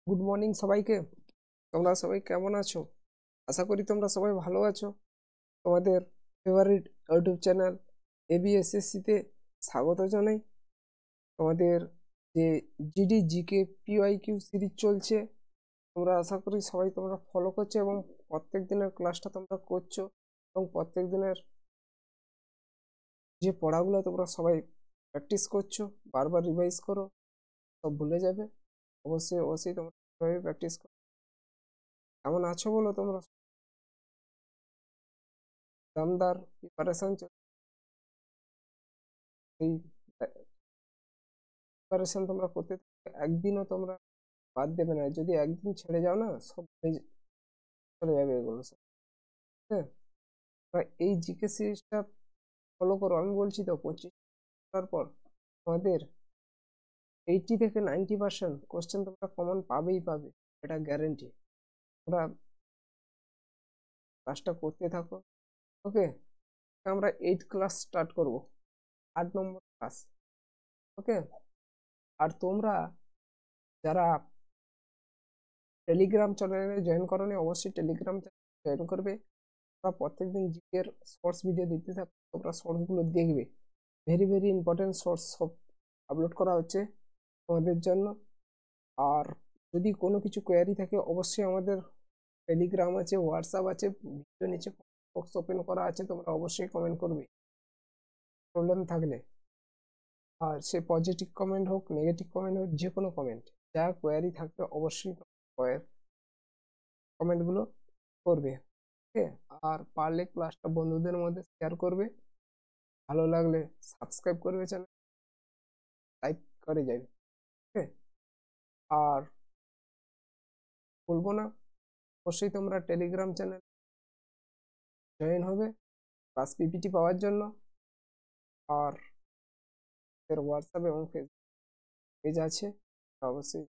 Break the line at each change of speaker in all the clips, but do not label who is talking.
Good morning সবাইকে। তোমরা সবাই কেমন আছো? আশা করি তোমরা সবাই ভালো আছো। তোমাদের ফেভারিট ইউটিউব চ্যানেল এবিএসএসসি তে স্বাগত জানাই। তোমাদের যে জিডি জিকে পিওয়াইকিউ সিরিজ চলছে, তোমরা আশা করি সবাই তোমরা ফলো করছো এবং প্রত্যেক দিনের ক্লাসটা তোমরা করছো এবং প্রত্যেক দিনের যে পড়াগুলো তোমরা সবাই প্র্যাকটিস করছো, বারবার রিভাইজ করো, সব ভুলে যাবে। অবশ্যই অবশ্যই তোমরা প্র্যাকটিস করো। কেমন আছো বলো তোমরা? দমদার প্রিপারেশন এই প্রিপারেশন তোমরা করতে থাকো, একদিনও তোমরা বাদ দেবে না। যদি একদিন ছেড়ে যাও না, সব চলে যাবে এগুলো সব। হ্যাঁ, তোমরা এই জিকে সিরিজটা ফলো করো। আমি বলছি তো 25 করার পর তোমাদের 80 থেকে 90% কোশ্চেন তোমরা কমন পাবেই পাবে, এটা গ্যারেন্টি। তোমরা ক্লাসটা করতে থাকো। ওকে, আমরা 8 ক্লাস স্টার্ট করব, 8 নম্বর ক্লাস। ওকে, আর তোমরা যারা টেলিগ্রাম চ্যানেলে জয়েন করোনি, অবশ্যই টেলিগ্রাম চ্যানেলে জয়েন করবে। আমরা প্রত্যেকদিন জিকের শর্টস ভিডিও দিতে থাকবো, তোমরা শর্টসগুলো দেখবে। ভেরি ভেরি ইম্পর্টেন্ট শর্টস সব আপলোড করা হচ্ছে তোমাদের জন্য। আর যদি কোনো কিছু কোয়ারি থাকে, অবশ্যই আমাদের টেলিগ্রাম আছে, হোয়াটসঅ্যাপ আছে, ভিডিও নিচে বক্স ওপেন করা আছে, তোমরা অবশ্যই কমেন্ট করবে প্রবলেম থাকলে। আর সে পজিটিভ কমেন্ট হোক, নেগেটিভ কমেন্ট হোক, যে কোনো কমেন্ট, যা কোয়ারি থাকবে অবশ্যই কমেন্টগুলো করবে। ওকে, আর পারলে ক্লাসটা বন্ধুদের মধ্যে শেয়ার করবে। ভালো লাগলে সাবস্ক্রাইব করবে, চ্যানেল লাইক করে যাবে। ওকে, আর বলবো না, অবশ্যই তোমরা টেলিগ্রাম চ্যানেল জয়েন হবে ক্লাস পিপিটি পাওয়ার জন্য। আর এর হোয়াটসঅ্যাপ এবং ফেসবুক পেজ আছে, অবশ্যই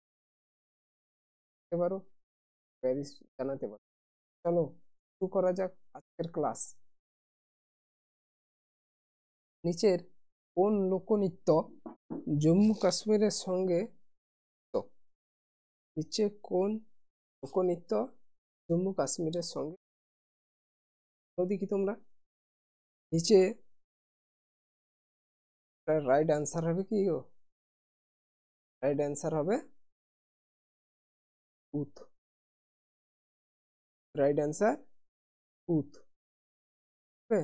দেখতে পারো, কোয়ারিজ জানাতে পারো। চলো শুরু করা যাক আজকের ক্লাস। নিচের কোন লোকনৃত্য জম্মু কাশ্মীরের সঙ্গে যুক্ত? নিচে কোন লোকনৃত্য জম্মু কাশ্মীরের সঙ্গে? দেখি তোমরা নিচে রাইট অ্যান্সার হবে কি গো? রাইট অ্যান্সার হবে উথ। রাইট অ্যান্সার উথ। ওকে,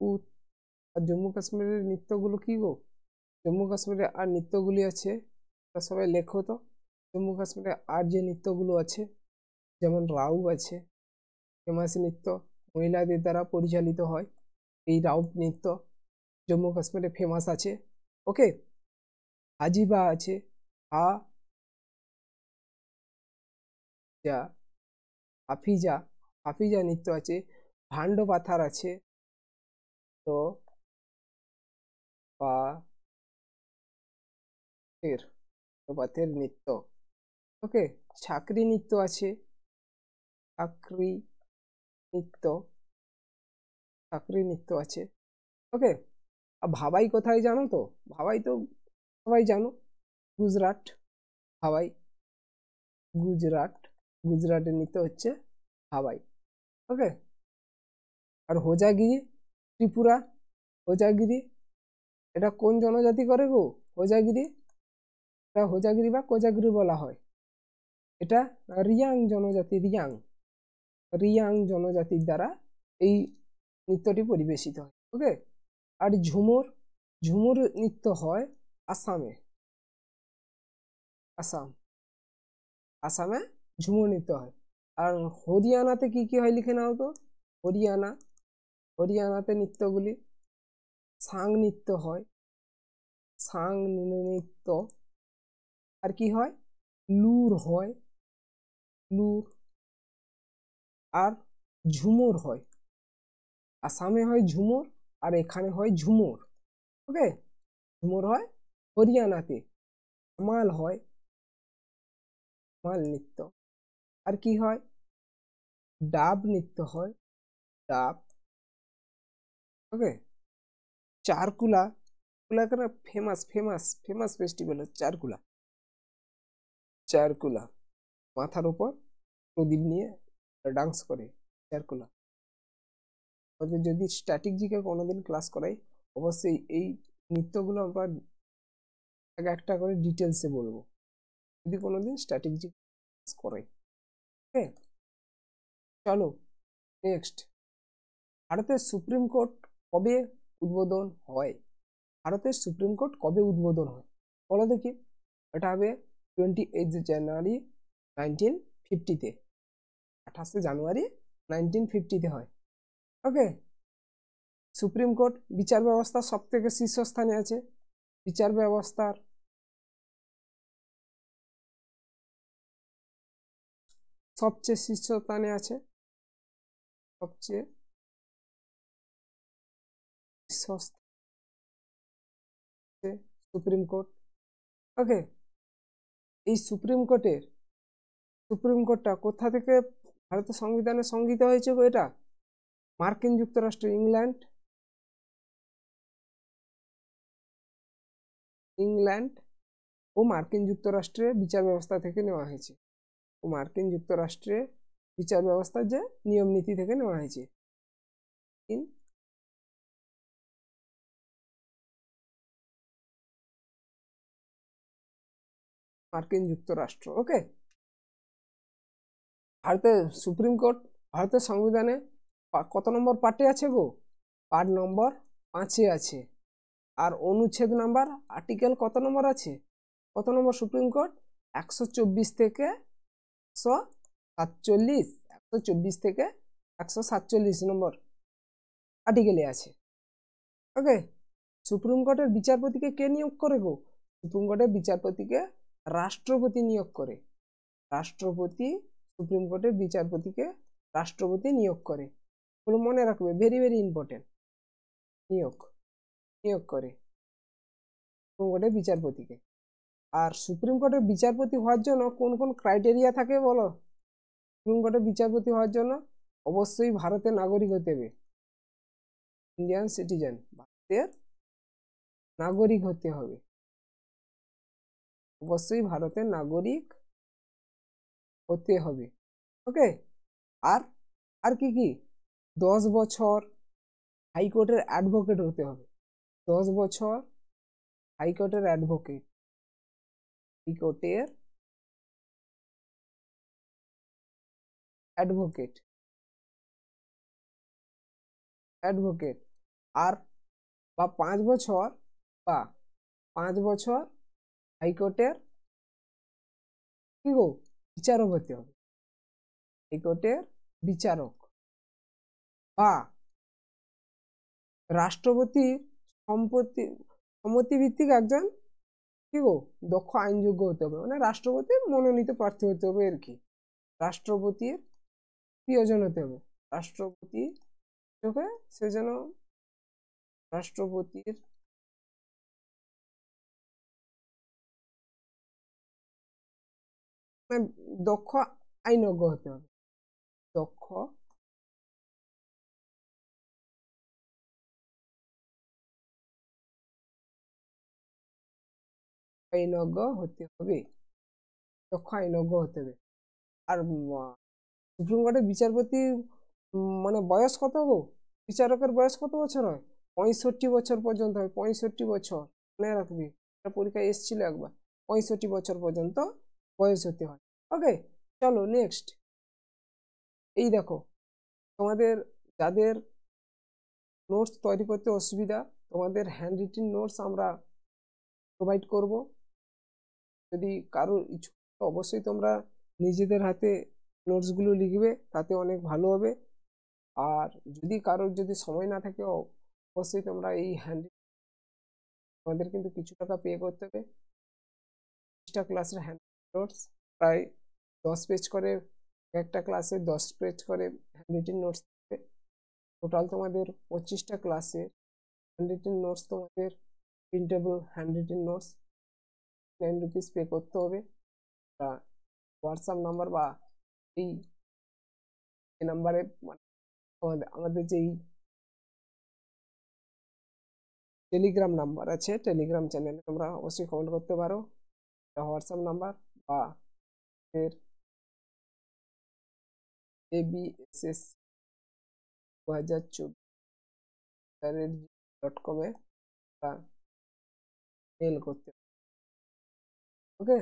উথ। আর জম্মু কাশ্মীরের নৃত্যগুলো কি গো? জম্মু কাশ্মীরে আর নৃত্যগুলি আছে, তা সবাই লেখো তো। জম্মু কাশ্মীরে আর যে নৃত্যগুলো আছে, যেমন রাউব আছে, ফেমাস নৃত্য, মহিলাদের দ্বারা পরিচালিত হয়। এই রাউব নৃত্য জম্মু কাশ্মীরে ফেমাস আছে। ওকে, হাজিবা আছে, হা যা, হাফিজা, হাফিজা নৃত্য আছে, ভান্ড পাথার আছে, তো বা ফের পাথের নৃত্য। ওকে, ছাকরি নৃত্য আছে, ছাকরি নৃত্য, ছাকরি নৃত্য আছে। ওকে, আর ভাবাই কোথায় জানো তো? ভাবাই তো সবাই জানো, গুজরাট। ভাবাই গুজরাট, গুজরাটের নৃত্য হচ্ছে ভাবাই। ওকে, আর হোজাগিরি ত্রিপুরা। হোজাগিরি এটা কোন জনজাতি করে গো? হোজাগিরি, এটা হোজাগিরি বা কোজাগিরি বলা হয়। এটা রিয়াং জনজাতি, রিয়াং, রিয়াং জনজাতির দ্বারা এই নৃত্যটি পরিবেশিত হয়। ওকে, আর ঝুমুর, ঝুমুর নৃত্য হয় আসামে। আসাম, আসামে ঝুমুর নৃত্য হয়। আর হরিয়ানাতে কি কি হয় লিখে নাও তো। হরিয়ানা, হরিয়ানাতে নৃত্যগুলি সাং নৃত্য হয়, সাং নৃত্য। আর কি হয়? লুর হয়, লুর। আর ঝুমুর হয়। আসামে হয় ঝুমুর, আর এখানে হয় ঝুমুর। ওকে, ঝুমুর হয় হরিয়ানাতে। মাল হয়, মাল নৃত্য। আর কি হয়? ডাব নৃত্য হয়, ডাব। ওকে, চারকুলা, এখানে ফেমাস ফেমাস ফেমাস ফেস্টিভ্যাল হচ্ছে চারকুলা। চারকুলা মাথার উপর প্রদীপ নিয়ে ডান্স করে চারকুলা। যদি স্ট্যাটিক জিকে কোনোদিন ক্লাস করাই, অবশ্যই এই নৃত্যগুলো আমরা একটা করে ডিটেলসে বলবো, যদি কোনোদিন স্ট্যাটিক জিকে ক্লাস করাই। ওকে, চলো নেক্সট। ভারতের সুপ্রিম কোর্ট কবে উদ্বোধন হয়? ভারতের সুপ্রিম কোর্ট কবে উদ্বোধন হয় বলো দেখি। এটা হবে 28 জানুয়ারি 1950-তে। 28 জানুয়ারি 1950-তে হয়। ওকে, সুপ্রিম কোর্ট বিচার ব্যবস্থা সব থেকে শীর্ষস্থানে আছে। বিচার ব্যবস্থার সবচেয়ে শীর্ষস্থানে আছে, সবচেয়ে শীর্ষস্থানে সুপ্রিম কোর্ট। ওকে, এই সুপ্রিম কোর্টটা কোথা থেকে ভারতের সংবিধানে সংগৃহীত হয়েছে গো? এটা মার্কিন যুক্তরাষ্ট্র, ইংল্যান্ড ও মার্কিন যুক্তরাষ্ট্রের বিচার ব্যবস্থা থেকে নেওয়া হয়েছে। ও মার্কিন যুক্তরাষ্ট্রের বিচার ব্যবস্থার যে নিয়ম নীতি থেকে নেওয়া হয়েছে। মার্কিন যুক্তরাষ্ট্র। ওকে, ভারতের সুপ্রিম কোর্ট ভারতের সংবিধানে কত নম্বর পার্টে আছে গো? পার্ট নম্বর 5-এ আছে। আর অনুচ্ছেদ নাম্বার আর্টিকেল কত নম্বর আছে? কত নম্বর সুপ্রিম কোর্ট? 124 থেকে 147, 124 থেকে 147 নম্বর আর্টিকেলে আছে। ওকে, সুপ্রিম কোর্টের বিচারপতিকে কে নিয়োগ করে গো? সুপ্রিম কোর্টের বিচারপতিকে রাষ্ট্রপতি নিয়োগ করে। রাষ্ট্রপতি সুপ্রিম কোর্টের বিচারপতিকে রাষ্ট্রপতি নিয়োগ করে। এগুলো মনে রাখবে, ভেরি ভেরি ইম্পর্টেন্ট। নিয়োগ করে সুপ্রিম কোর্টের বিচারপতিকে। আর সুপ্রিম কোর্টের বিচারপতি হওয়ার জন্য কোন কোন ক্রাইটেরিয়া থাকে বলো? সুপ্রিম কোর্টের বিচারপতি হওয়ার জন্য অবশ্যই ভারতের নাগরিক হতে হবে, ইন্ডিয়ান সিটিজেন, ভারতের নাগরিক হতে হবে, অবশ্যই ভারতের নাগরিক হতে হবে। ওকে, আর আর কি কি? 10 বছর হাইকোর্টের অ্যাডভোকেট হতে হবে। 10 বছর হাইকোর্টের অ্যাডভোকেট, হাইকোর্টের অ্যাডভোকেট, অ্যাডভোকেট। আর বা 5 বছর, বা 5 বছর হাইকোর্টের কি গো বিচারক হতে হবে, হাইকোর্টের বিচারক। বা রাষ্ট্রপতির সম্মতি ভিত্তিক একজন কি গো দক্ষ আইনযোগ্য হতে হবে, মানে রাষ্ট্রপতির মনোনীত প্রার্থী হতে হবে আর কি। রাষ্ট্রপতির প্রিয়জন হতে হবে, রাষ্ট্রপতি চোখে সে যেন রাষ্ট্রপতির দক্ষ আইনজ্ঞ হতে হবে, দক্ষ আইনজ্ঞ হতে হবে, দক্ষ আইনজ্ঞ হতে হবে। আর সুপ্রিম কোর্টের বিচারপতি মানে বয়স কত গো? বিচারকের বয়স কত বছর হয়? 65 বছর পর্যন্ত হয়, 65 বছর। মনে রাখবি, পরীক্ষায় এসেছিল একবার। 65 বছর পর্যন্ত বয়স হতে হয়। ওকে, চলো নেক্সট। এই দেখো, তোমাদের যাদের নোটস তৈরি করতে অসুবিধা, তোমাদের হ্যান্ড রিটেন নোটস আমরা প্রোভাইড করব। যদি কারো ইচ্ছুক, অবশ্যই তোমরা নিজেদের হাতে নোটসগুলো লিখবে, তাতে অনেক ভালো হবে। আর যদি কারোর যদি সময় না থাকে, অবশ্যই তোমরা এই হ্যান্ড, তোমাদের কিন্তু কিছু টাকা পে করতে হবে। 20টা ক্লাসের হ্যান্ড নোটস, প্রায় 10 পেজ করে, একটা ক্লাসে 10 পেজ করে হ্যান্ড রিটেন নোটস থাকবে। টোটাল তোমাদের 25টা ক্লাসে হ্যান্ড রিটেন নোটস, তোমাদের printable hand written notes 9 rupees pay করতে হবে। হোয়াটসঅ্যাপ নাম্বার বা এই নাম্বারে, আমাদের যেই টেলিগ্রাম নাম্বার আছে, টেলিগ্রাম চ্যানেলে তোমরা অবশ্যই কমেন্ট করতে পারো, হোয়াটসঅ্যাপ নাম্বার বা এর ABSS 2024@gmail.com-এ মেল করতে, ওকে,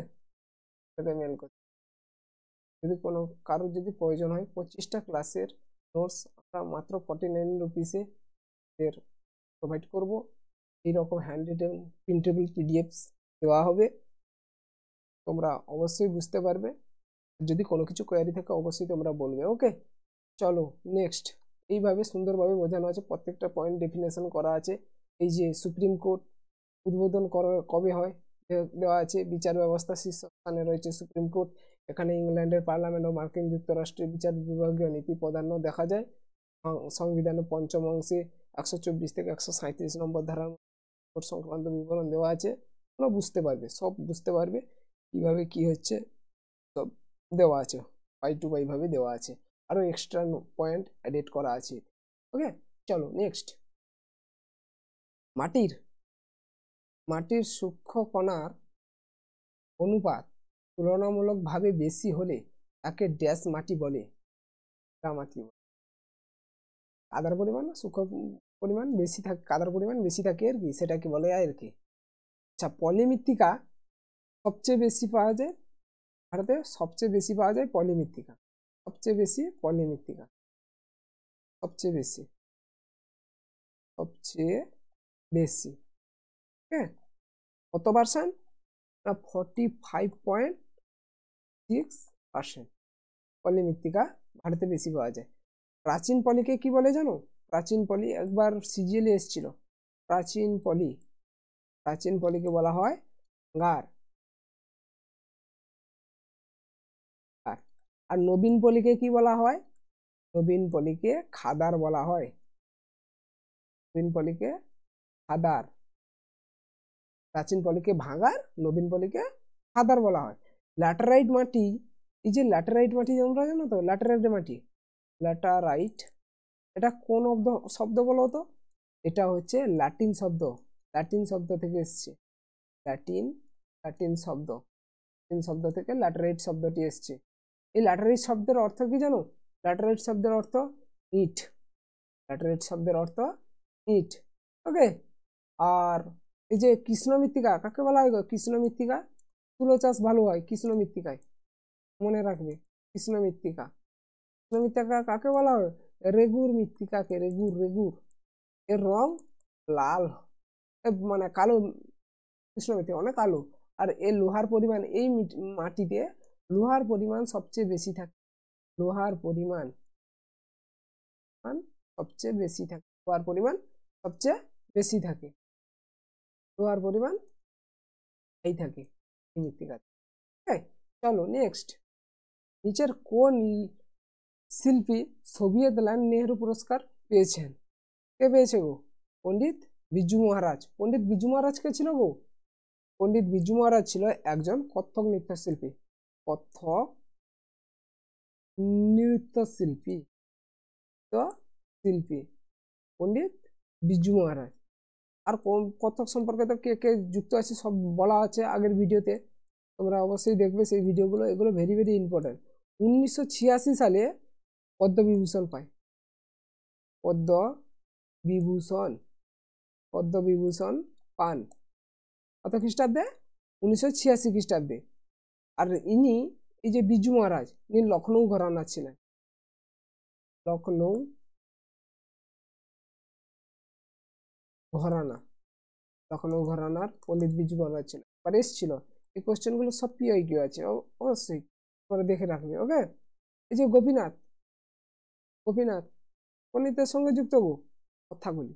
সাথে মেল করতে। যদি কোনো কারোর যদি প্রয়োজন হয় 25টা ক্লাসের নোটস আমরা মাত্র 49 রুপিসে এর প্রোভাইড করব। এইরকম হ্যান্ড রিটেন প্রিন্টেবল পিডিএফস দেওয়া হবে, তোমরা অবশ্যই বুঝতে পারবে। যদি কোনো কিছু কোয়ারি থাকে অবশ্যই তোমরা বলবে, ওকে। চলো নেক্সট। এইভাবে সুন্দরভাবে বোঝানো আছে, প্রত্যেকটা পয়েন্ট ডেফিনেশন করা আছে। এই যে সুপ্রিম কোর্ট উদ্বোধন কবে হয় দেওয়া আছে, বিচার ব্যবস্থা শীর্ষস্থানে রয়েছে সুপ্রিম কোর্ট। এখানে ইংল্যান্ডের পার্লামেন্ট ও মার্কিন যুক্তরাষ্ট্রের বিচার বিভাগীয় নীতি প্রাধান্য দেখা যায়। সংবিধানের পঞ্চম অংশে 124 থেকে 137 নম্বর ধারার সংক্রান্ত বিবরণ দেওয়া আছে, তোমরা বুঝতে পারবে, সব বুঝতে পারবে কিভাবে কি হচ্ছে, সব দেওয়া আছে, বাই টু বাই ভাবে দেওয়া আছে, আরো এক্সট্রা পয়েন্ট এডিট করা আছে, ওকে। চলো নেক্সট। মাটির সূক্ষ্ম কণার অনুপাত তুলনামূলকভাবে বেশি হলে তাকে ড্যাশ মাটি বলে। মাটি কাদার পরিমাণ সূক্ষ্ম পরিমাণ বেশি থাকে, কাদার পরিমাণ বেশি থাকে আর কি, সেটাকে বলে আর কি। আচ্ছা, পলিমৃত্তিকা সবচেয়ে বেশি পাওয়া যায় ভারতে, সবচেয়ে বেশি পাওয়া যায় পলিমৃত্তিকা, সবচেয়ে বেশি পলিমৃত্তিকা, সবচেয়ে বেশি, সবচেয়ে বেশি, ঠিক আছে। কত পার্সেন্ট? 45.6% পলিমৃত্তিকা ভারতে বেশি পাওয়া যায়। প্রাচীন পলিকে কি বলে জানো? প্রাচীন পলি একবার সিজিএলে এসেছিল। প্রাচীন পলিকে বলা হয় গার। আর নবীন পলিকে কি বলা হয়? নবীন পলিকে খাদার বলা হয়। নবীন পলিকে খাদার। প্রাচীন পলিকে ভাঙার, নবীন পলিকে খাদার বলা হয়। ল্যাটেরাইট মাটি, এই যে ল্যাটেরাইট মাটি তোমরা জানো তো, ল্যাটেরাইট মাটি, ল্যাটারাইট, এটা কোন শব্দ বলো তো? এটা হচ্ছে ল্যাটিন শব্দ, ল্যাটিন শব্দ থেকে এসছে, ল্যাটিন শব্দ থেকে ল্যাটেরাইট শব্দটি এসছে। এই ল্যাটেরাইট শব্দের অর্থ কি জানো? ল্যাটেরাইট শব্দের অর্থ ইট, ল্যাটেরাইট শব্দের অর্থ ইট, ওকে। আর এই যে কৃষ্ণ মৃত্তিকা কাকে বলা হয়? কৃষ্ণ মৃত্তিকা, তুলো চাষ ভালো হয় কৃষ্ণ মৃত্তিকায়, মনে রাখবে। কৃষ্ণ মৃত্তিকা কাকে বলা হয়? রেগুর মৃত্তিকাকে, রেগুর এর রং লাল, মানে কালো, কৃষ্ণ মৃত্তিকা অনেক কালো। আর এর লোহার পরিমাণ, এই মাটিতে লোহার পরিমাণ সবচেয়ে বেশি থাকে, লোহার পরিমাণ সবচেয়ে বেশি থাকে, লোহার পরিমাণ সবচেয়ে বেশি থাকে, লোহার পরিমাণ এই থাকে এই মৃত্তিকাতে। চলো নেক্সট। নিচের কোন শিল্পী সোভিয়েত-ল্যান্ড নেহেরু পুরস্কার পেয়েছেন? কে পেয়েছে গো? পণ্ডিত বিরজু মহারাজ। পণ্ডিত বিরজু মহারাজ কে ছিল গো? পণ্ডিত বিরজু মহারাজ ছিল একজন কত্থক নৃত্যশিল্পী, কত্থক নৃত্যশিল্পী, তো শিল্পী পণ্ডিত বিরজু মহারাজ। আর কত্থক সম্পর্কে তো কে কে যুক্ত আছে সব বলা আছে আগের ভিডিওতে, তোমরা অবশ্যই দেখবে সেই ভিডিওগুলো, এগুলো ভেরি ভেরি ইম্পর্টেন্ট। 1986 সালে পদ্মবিভূষণ পায়, পদ্মবিভূষণ পান কত খ্রিস্টাব্দে? 1986 খ্রিস্টাব্দে। আর ইনি, এই যে বিরজু মহারাজ, ইনি লখনৌ ঘরানার ছিলেন, লখনৌ ঘরানার পণ্ডিত বিরজু মহারাজ ছিলেন। আর এসেছিল, এই কোশ্চেন গুলো সব পিআইকিউ আছে, অবশ্যই তোমরা দেখে রাখবে, ওকে। এই যে গোপীনাথ পণ্ডিতের সঙ্গে যুক্ত গো, কথাগুলি,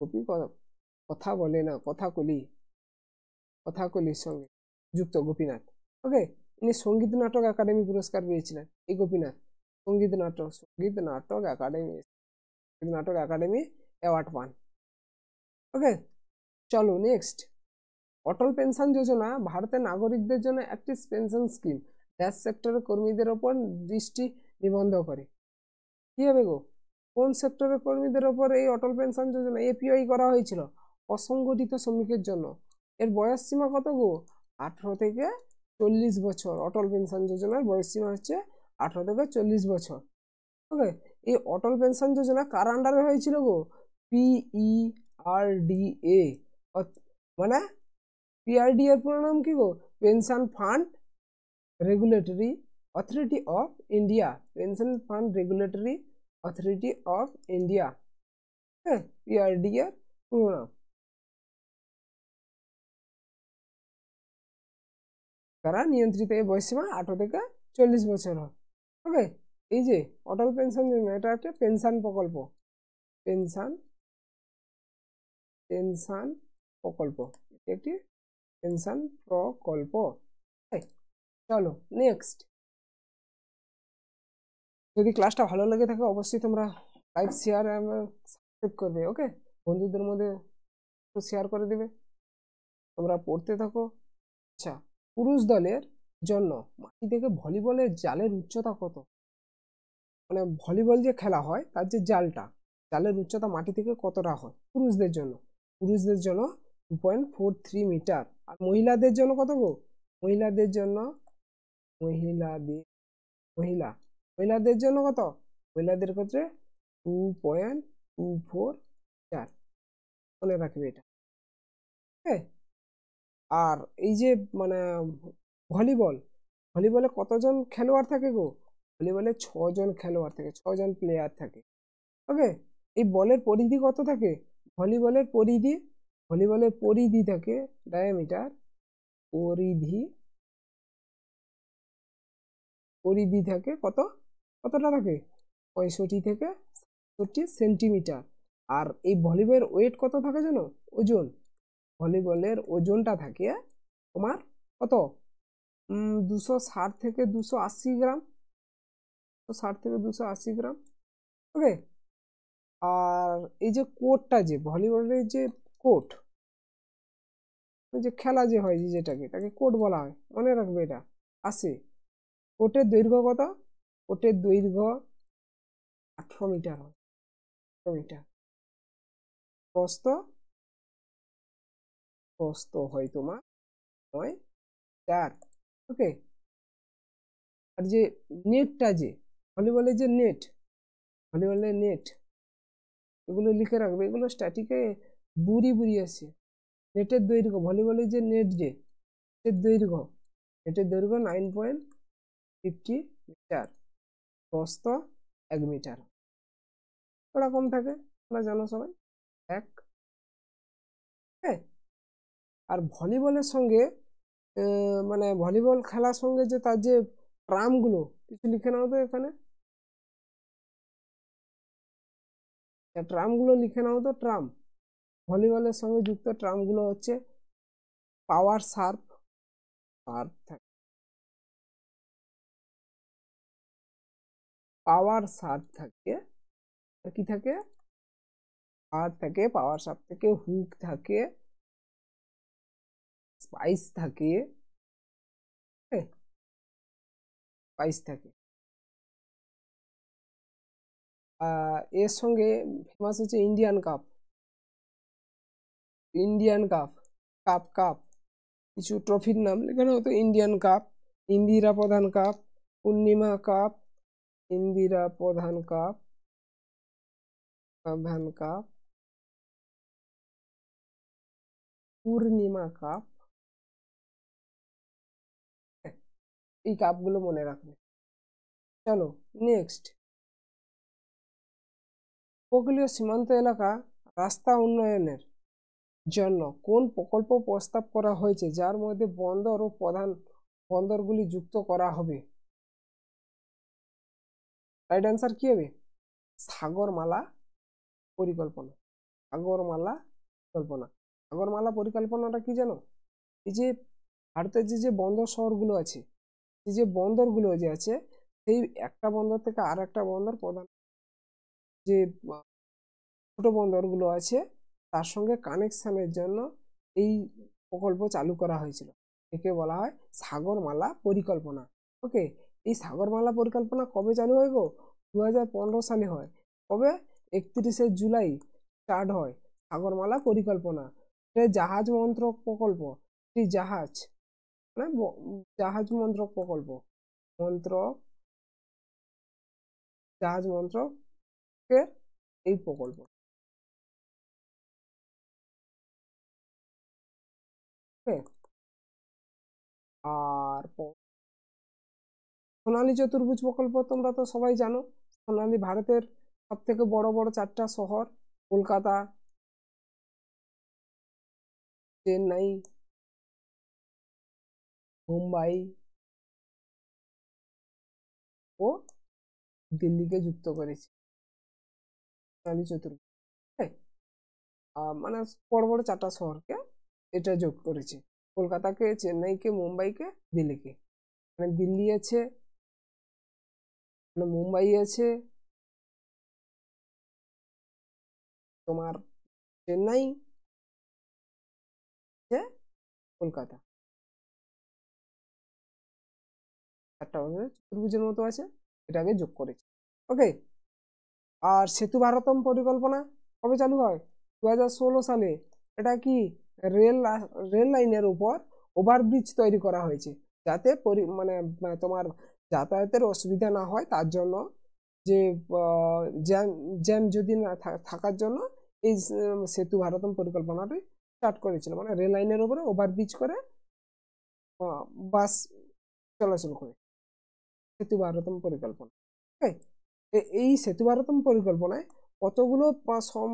গোপী কথা বলে না, কথাকলির সঙ্গে যুক্ত গোপীনাথ, ওকে। ইনি সঙ্গীত নাটক একাডেমি পুরস্কার পেয়েছিলেন, এই গোপীনাথ। সঙ্গীত নাটক একাডেমি অ্যাওয়ার্ড পান, ওকে। চলো নেক্সট। অটল পেনশন যোজনা ভারতের নাগরিকদের জন্য একটি পেনশন স্কিম, ড্যাশ সেক্টরের কর্মীদের ওপর দৃষ্টি নিবন্ধ করে। কি হবে গো? কোন সেক্টরের কর্মীদের ওপর এই অটল পেনশন যোজনা এপিওয়াই করা হয়েছিল? অসংগঠিত শ্রমিকের জন্য। এর বয়স সীমা কত গো? 18 থেকে 40 বছর। অটল পেনশন যোজনার বয়স সীমা হচ্ছে 18 থেকে 40 বছর। ওকে, এই অটল পেনশন যোজনা কার আন্ডারে হয়েছিল গো? PERDA, মানে PRD এর পুরো নাম কি গো? Pension fund regulatory authority of India. Pension fund regulatory authority of India. হ্যাঁ, PRD এর পুরো নাম। তারা নিয়ন্ত্রিত এই বয়সীমা 18 থেকে 40 বছর হয়। ওকে, এই যে অটল পেনশন যোজনা, এটা একটা পেনশন প্রকল্প। পেনশন পেনশন প্রকল্প, একটি পেনশন প্রকল্প। চলো নেক্সট। যদি ক্লাসটা ভালো লেগে থাকে অবশ্যই তোমরা লাইক শেয়ার এবং সাবস্ক্রাইব করবে। ওকে, বন্ধুদের মধ্যে একটু শেয়ার করে দেবে। তোমরা পড়তে থাকো। আচ্ছা, পুরুষ দলের জন্য মাটি থেকে ভলিবলের জালের উচ্চতা কত? মানে ভলিবল যে খেলা হয় তার যে জালের উচ্চতা মাটি থেকে কতটা হয় পুরুষদের জন্য? পুরুষদের জন্য 2.43 মিটার। আর মহিলাদের জন্য কত গো? মহিলাদের জন্য মহিলাদের জন্য কত? মহিলাদের ক্ষেত্রে 2.24 মিটার। মনে রাখবে এটা। হ্যাঁ, আর এই যে মানে ভলিবলে কতজন খেলোয়াড় থাকে গো? ভলিবলে 6জন খেলোয়াড় থাকে, 6জন প্লেয়ার থাকে। ওকে, এই বলের পরিধি কত থাকে? ভলিবলের পরিধি থাকে ডায়ামিটার, পরিধি থাকে কতটা থাকে? 65 থেকে 67 সেন্টিমিটার। আর এই ভলিবলের ওয়েট কত থাকে জানো? ওজন, ভলিবলের ওজনটা থাকে তোমার কত? 260 থেকে 280 গ্রাম। 60 থেকে 280 গ্রাম। ওকে, আর এই যে কোর্টটা, যে ভলিবলের যে কোর্ট, যে খেলা যে হয় যেটাকে, এটাকে কোর্ট বলা হয়। মনে রাখবে এটা। কোর্টের দৈর্ঘ্য কত? কোর্টের দৈর্ঘ্য 18 মিটার হয়। 18 মিটার। প্রস্থ হয় তোমার 9 4। ওকে, আর যে নেটটা, যে ভলিবলের যে নেট, এগুলো লিখে রাখবে। এগুলো স্ট্যাটিকে বুড়ি আসে। নেটের দৈর্ঘ্য, ভলিবলের যে নেটের দৈর্ঘ্য 9.50 মিটার। প্রস্থ 1 মিটার। ওরকম থাকে, তোমরা জানো সবাই। হ্যাঁ, আর ভলিবলের সঙ্গে মানে ভলিবল খেলার সঙ্গে যে তার যে ট্রামগুলো, কিছু লিখে নাও তো এখানে। ট্রামগুলো লিখে নাও তো। ভলিবলের সঙ্গে যুক্ত ট্রামগুলো হচ্ছে পাওয়ার সার্ভ থাকে, আর কি থাকে? পাওয়ার সার্ভ থাকে, হুক থাকে, স্পাইস থাকে। এর সঙ্গে ফেমাস হচ্ছে ইন্ডিয়ান কাপ। কিছু ট্রফির নাম লেখানো হতো। ইন্ডিয়ান কাপ, ইন্দিরা প্রধান কাপ, পূর্ণিমা কাপ, ইন্দিরা প্রধান কাপ, পূর্ণিমা কাপ। এই কাপগুলো মনে রাখবে। চলো নেক্সট। উপকূলীয় সীমান্ত এলাকা রাস্তা উন্নয়নের জন্য কোন প্রকল্প প্রস্তাব করা হয়েছে, যার মধ্যে বন্দর ও প্রধান বন্দরগুলি যুক্ত করা হবে? রাইট অ্যান্সার কি হবে? সাগরমালা পরিকল্পনা। সাগরমালা পরিকল্পনাটা কি জানো? এই যে ভারতের যে বন্দর শহরগুলো আছে, এই যে বন্দরগুলো যে আছে, সেই একটা বন্দর থেকে আর একটা বন্দর, প্রধান যে ছোট বন্দরগুলো আছে তার সঙ্গে কানেকশনের জন্য এই প্রকল্প চালু করা হয়েছিল। একে বলা হয় সাগরমালা পরিকল্পনা। ওকে, এই সাগরমালা পরিকল্পনা কবে চালু হয় গো? 2015 সালে হয়। কবে? 31শে জুলাই স্টার্ট হয় সাগরমালা পরিকল্পনা। জাহাজ মন্ত্রক প্রকল্প, জাহাজ মানে জাহাজ মন্ত্রক প্রকল্প, জাহাজ মন্ত্রকের এই প্রকল্প। আর সোনালী চতুর্ভুজ প্রকল্প তোমরা তো সবাই জানো। সোনালী ভারতের সব থেকে বড় বড় 4টা শহর কলকাতা, চেন্নাই, মুম্বাই ও দিল্লিকে যুক্ত করেছে সোনালী চতুর্ভুজ। মানে বড় বড় 4টা শহরকে এটা যোগ করেছে, কলকাতাকে, চেন্নাইকে, মুম্বাইকে, দিল্লিকে। মানে দিল্লি আছে, মুম্বাই আছে, তোমার চেন্নাই, কলকাতা, 4টা চতুর্ভুজের মতো আছে, এটাকে যোগ করেছে। ওকে। আর সেতু ভারতম পরিকল্পনা কবে চালু হয়? 2016 সালে। এটা কি রেল লাইনের উপর ওভারব্রিজ তৈরি করা হয়েছে, যাতে মানে তোমার যাতায়াতের অসুবিধা না হয়, তার জন্য যে জ্যাম যদি না থাকার জন্য এই সেতু ভারতম পরিকল্পনাটি স্টার্ট করেছিল। মানে রেল লাইনের উপরে ওভারব্রিজ করে বাস চলাচল করে, সেতু ভারতম পরিকল্পনা। এই সেতু ভারতম পরিকল্পনায় কতগুলো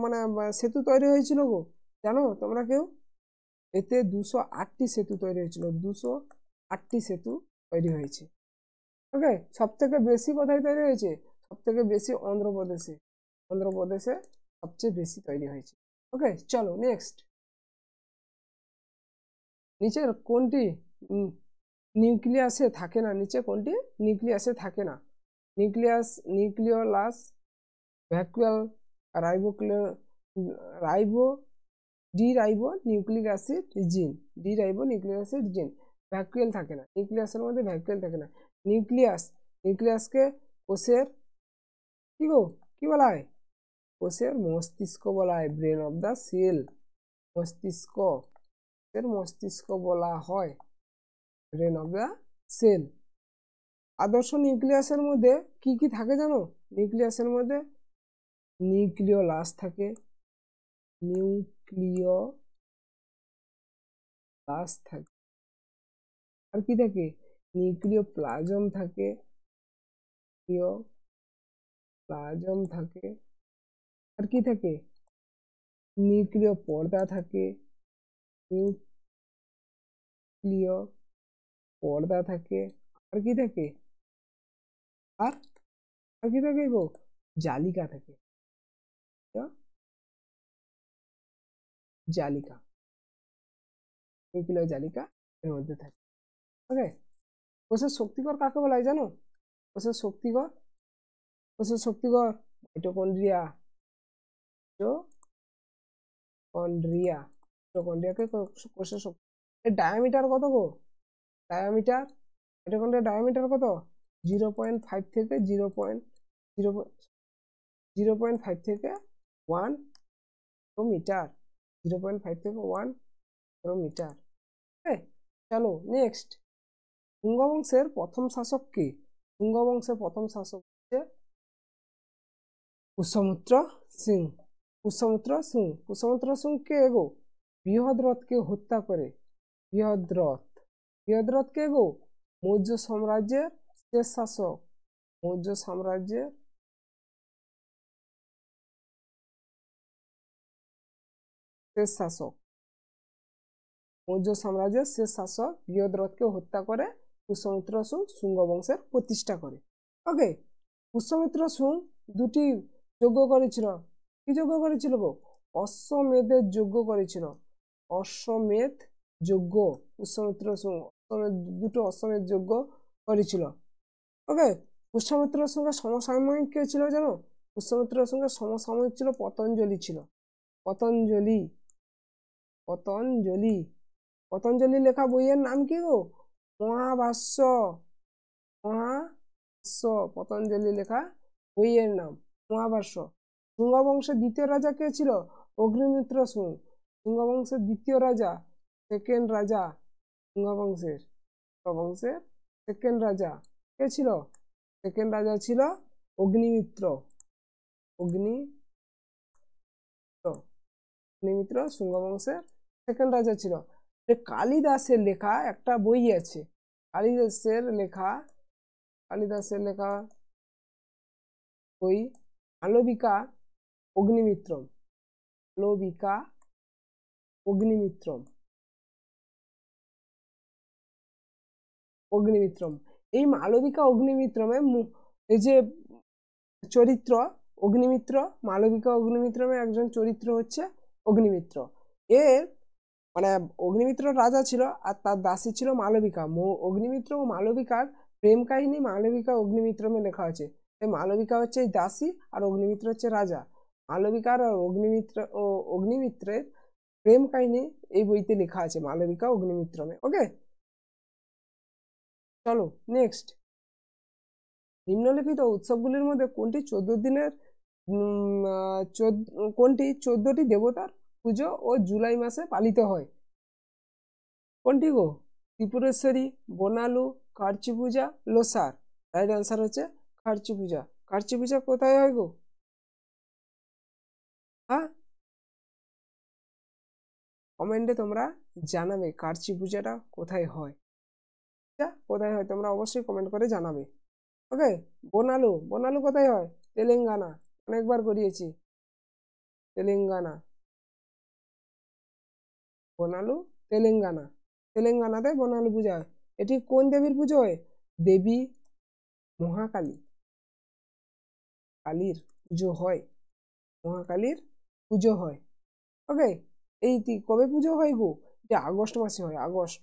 মানে সেতু তৈরি হয়েছিল গো, জানো তোমরা কেউ? এতে 208টি সেতু তৈরি হয়েছিল, 208টি সেতু তৈরি হয়েছে। ওকে। সব থেকে বেশি কোথায় তৈরি হয়েছে? সব থেকে বেশি অন্ধ্রপ্রদেশে, সবচেয়ে বেশি তৈরি হয়েছে। ওকে, চলো নেক্সট। নিচের কোনটি নিউক্লিয়াসে থাকে না? নিচে কোনটি নিউক্লিয়াসে থাকে না? নিউক্লিওলাস, ভ্যাকুয়াল, ডিরাইবো নিউক্লিক অ্যাসিড জিন, ভ্যাকুয়াল থাকে না নিউক্লিয়াসের মধ্যে, ভ্যাকুয়াল থাকে না। নিউক্লিয়াসকে কোষের কি বলা হয়? কোষের মস্তিষ্ক বলা হয়, ব্রেন অফ দ্য সেল। মস্তিষ্ক বলা হয়, ব্রেন অফ দ্য সেল। আদর্শ নিউক্লিয়াসের মধ্যে কি কি থাকে জানো? নিউক্লিয়াসের মধ্যে নিউক্লিওলাস থাকে, আর কি থাকে? নিউক্লিওপ্লাজম থাকে, আর কি থাকে? নিউক্লিয় পর্দা থাকে, আর কি থাকে? আর কি থাকে গো? জালিকা থাকে, নিউক্লিয় জালিকা এর মধ্যে থাকে। ওকে। কোষের শক্তিকর কাকে বলা হয় জানো? কোষের শক্তিকর মাইটোকন্ড্রিয়াকে কোষের শক্তি। এর ডায়ামিটার কত গো? মাইটোকন্ড্রিয়ার ডায়ামিটার কত? 0.5 থেকে 1 মিটার, 0.5 থেকে 1 মিটার। চলো নেক্সট। শুঙ্গ বংশের প্রথম শাসক কে? শুঙ্গ বংশের প্রথম শাসক হচ্ছে পুষ্যমিত্র সিং কে গো? বৃহদ্রথকে হত্যা করে। বৃহদ্রথ কে গো? মৌর্য সাম্রাজ্যের শেষ শাসক, মৌর্য সাম্রাজ্যের শেষ শাসক বৃহদ্রথকে হত্যা করে পুষ্যমিত্র সিং শুঙ্গ বংশের প্রতিষ্ঠা করে। ওকে। পুষ্যমিত্র সিং দুটি যজ্ঞ করেছিল। কি যজ্ঞ করেছিল গো? অশ্বমেধের যজ্ঞ করেছিল, অশ্বমেধ যজ্ঞ। পুষ্যমিত্র সিং দুটো অশ্বমেধ যজ্ঞ করেছিল। ওকে। পুষ্যমিত্রের সঙ্গে সমসাময়িক কে ছিল জানো? পুষ্যমিত্রের সঙ্গে সমসাময়িক ছিল পতঞ্জলি লেখা বইয়ের নাম কি গো? মহাভাষ্য। পতঞ্জলি লেখা বইয়ের নাম মহাভাষ্য। শুঙ্গ বংশের দ্বিতীয় রাজা কে ছিল? অগ্নিমিত্র শুঙ্গ। শুঙ্গ বংশের দ্বিতীয় রাজা, সেকেন্ড রাজা শুঙ্গ বংশের সেকেন্ড রাজা কে ছিল? সেকেন্ড রাজা ছিল অগ্নিমিত্র। অগ্নিমিত্র শুঙ্গ বংশের সেকেন্ড রাজা ছিল। কালিদাসের লেখা একটা বই আছে, কালিদাসের লেখা বই মালবিকা অগ্নিমিত্রম। এই মালবিকা অগ্নিমিত্রমে এই যে চরিত্র অগ্নিমিত্র, মালবিকা অগ্নিমিত্রমে একজন চরিত্র হচ্ছে অগ্নিমিত্র। এর মানে অগ্নিমিত্র রাজা ছিল আর তার দাসী ছিল মালবিকা। অগ্নিমিত্র ও মালবিকার প্রেম কাহিনী মালবিকা অগ্নিমিত্রমে লেখা আছে। এই মালবিকা হচ্ছে এই দাসী আর অগ্নিমিত্র হচ্ছে রাজা। মালবিকার আর অগ্নিমিত্রের প্রেম কাহিনী এই বইতে লেখা আছে, মালবিকা অগ্নিমিত্রমে। ওকে, চলো নেক্সট। নিম্নলিখিত উৎসবগুলির মধ্যে কোনটি 14টি দেবতার পুজো ও জুলাই মাসে পালিত হয়? কোনটি গো? ত্রিপুরেশ্বরী, বনালু, কার্চি পূজা, লোসার। রাইট আনসার হচ্ছে কার্চি পূজা। কার্চি পূজা কোথায় হয় গো? হ্যাঁ, কমেন্টে তোমরা জানাবে কার্চি পূজাটা কোথায় হয়। কোথায় হয় তোমরা অবশ্যই কমেন্ট করে জানাবে। ওকে, বনালু কোথায় হয়? তেলেঙ্গানা। অনেকবার করিয়েছি, তেলেঙ্গানা। বনালু তেলেঙ্গানাতে বনালু পূজা হয়। এটি কোন দেবীর পুজো হয়? দেবী মহাকালী, কালীর পুজো হয়, মহাকালীর পুজো হয়। ওকে, এই কবে পুজো হয় গো? এটা আগস্ট মাসে হয়, আগস্ট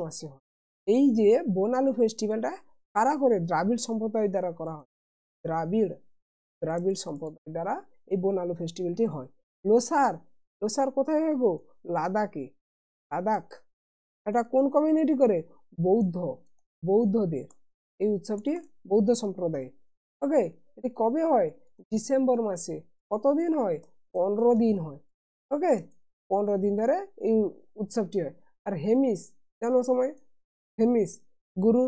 মাসে হয়। এই যে বনালু ফেস্টিভ্যালটা কারা করে? দ্রাবিড় সম্প্রদায় দ্বারা করা হয়। দ্রাবিড় সম্প্রদায় দ্বারা এই বনালু ফেস্টিভ্যালটি হয়। লোসার কোথায় হয় গো? লাদাখ। এটা কোন কমিউনিটি করে? বৌদ্ধদের। এই উৎসবটি বৌদ্ধ সম্প্রদায়। ওকে, এটি কবে হয়? ডিসেম্বর মাসে। কতদিন হয়? 15 দিন হয়। ওকে, 15 দিন ধরে এই উৎসবটি হয়। আর হেমিস জানো সময়? হেমিস গুরু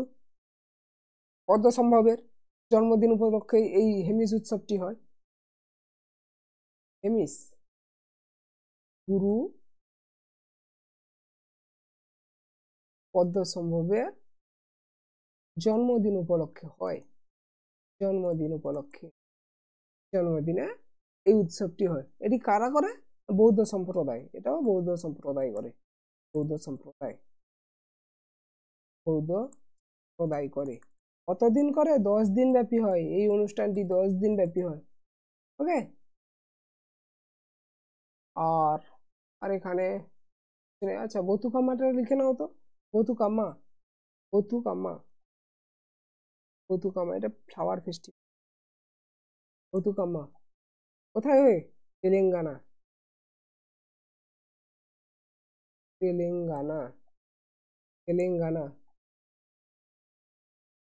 পদ্মসম্ভবের জন্মদিন উপলক্ষে এই হেমিস উৎসবটি হয়। হেমিস গুরু পদ্মসম্ভবের জন্মদিন উপলক্ষে হয়। জন্মদিনে এই উৎসবটি হয়। এটি কারা করে? বৌদ্ধ সম্প্রদায়। এটাও বৌদ্ধ সম্প্রদায় করে। কতদিন করে? 10 দিন ব্যাপী হয় এই অনুষ্ঠানটি, 10 দিন ব্যাপী হয়। ওকে, আর এখানে আচ্ছা বথুকাম্মাটা লিখে নাও তো। বথুকাম্মা এটা ফ্লাওয়ার ফেস্টিভ্যাল। বথুকাম্মা কোথায় হয়? তেলেঙ্গানা।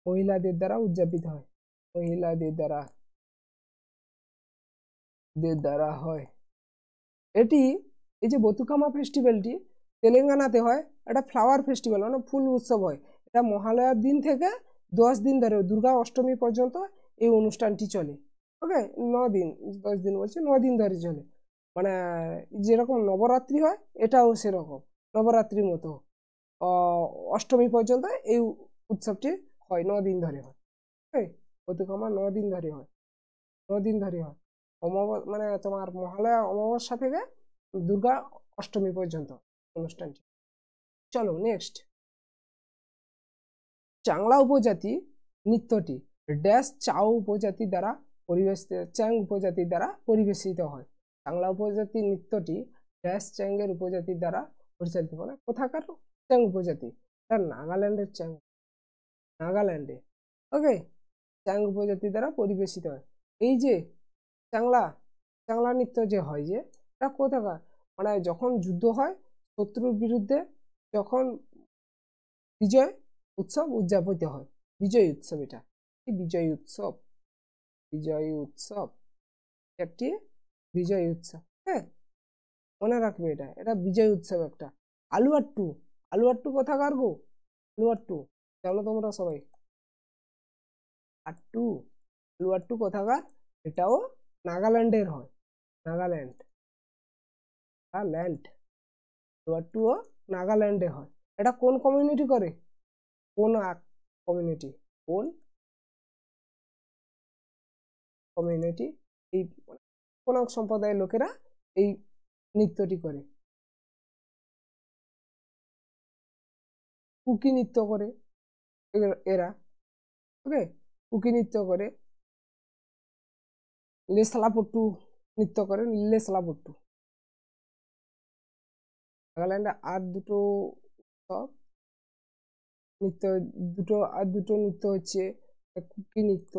মহিলাদের দ্বারা উদযাপিত হয়। হয় এটি। এই যে বথুকাম্মা ফেস্টিভ্যালটি তেলেঙ্গানাতে হয়, এটা ফ্লাওয়ার ফেস্টিভ্যাল মানে ফুল উৎসব হয়। এটা মহালয়ার দিন থেকে 10 দিন ধরে দুর্গা অষ্টমী পর্যন্ত এই অনুষ্ঠানটি চলে। ওকে, 9 দিন, 10 দিন বলছি, 9 দিন ধরে চলে। মানে যেরকম নবরাত্রি হয় এটাও সেরকম নবরাত্রির মতো অষ্টমী পর্যন্ত এই উৎসবটি হয়, 9 দিন ধরে হয়। বথুকাম্মা 9 দিন ধরে হয়। মানে তোমার মহালয়া অমাবস্যা থেকে দুর্গা অষ্টমী পর্যন্ত অনুষ্ঠানটি। চলো নেক্সট। চাংলা উপজাতি নৃত্যটি ড্যাশ চ্যাং উপজাতির দ্বারা পরিবেশিত হয়। চাংলা উপজাতি নৃত্যটি ড্যাশ চ্যাংয়ের উপজাতির দ্বারা পরিচালিত। মানে কোথাকার চ্যাং উপজাতি? এটা নাগাল্যান্ডে। ওকে, চ্যাং উপজাতি দ্বারা পরিবেশিত হয়। এই যে চাংলা নৃত্য যে হয়, যে এটা কোথাকার? মানে যখন যুদ্ধ হয় শত্রুর বিরুদ্ধে, যখন বিজয় উৎসব উদযাপিত হয়, বিজয় উৎসব। এটা বিজয় উৎসব। বিজয় উৎসব, একটি বিজয় উৎসব। হ্যাঁ, মনে রাখবে এটা, এটা বিজয় উৎসব একটা। আলুয়াট্টু, আলুয়াট্টু কোথাকার গো? আলুয়াট্টু জানো তোমরা সবাই? আট্টু, আলুয়াট্টু কোথাকার? এটাও নাগাল্যান্ডের হয়, নাগাল্যান্ড, নাগাল্যান্ড, আলুয়াট্টুও নাগাল্যান্ডে হয়। এটা কোন কমিউনিটি করে? কোন কমিউনিটি, কোন কমিউনিটি, এই কোন সম্প্রদায়ের লোকেরা এই নৃত্যটি করে। কুকি নৃত্য করে এরা, ওকে, কুকি নৃত্য করে, লেসলাপট্টু নৃত্য করে, লেসলাপট্টু। নাগাল্যান্ডে আর দুটো উৎসব নৃত্য, দুটো নৃত্য হচ্ছে কুকি নৃত্য,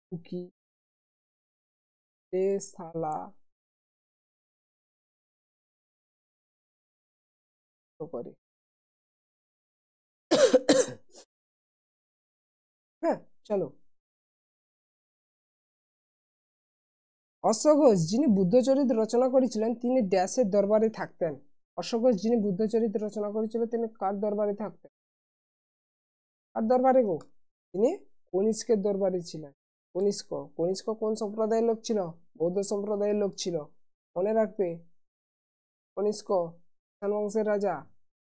কুকি, লেসালা করে। হ্যাঁ, চলো। অশ্ব ঘোষ যিনি বুদ্ধচরিত রচনা করেছিলেন তিনি ড্যাশের দরবারে থাকতেন। অশ্ব ঘোষ যিনি বুদ্ধচরিত রচনা করেছিলেন তিনি কার দরবারে থাকতেন? কার দরবারে গো? তিনি কনিষ্কের দরবারে ছিলেন। কনিষ্ক, কনিষ্ক কোন সম্প্রদায়ের লোক ছিল? বৌদ্ধ সম্প্রদায়ের লোক ছিল, মনে রাখবে। কনিষ্ক কুষাণ বংশের রাজা।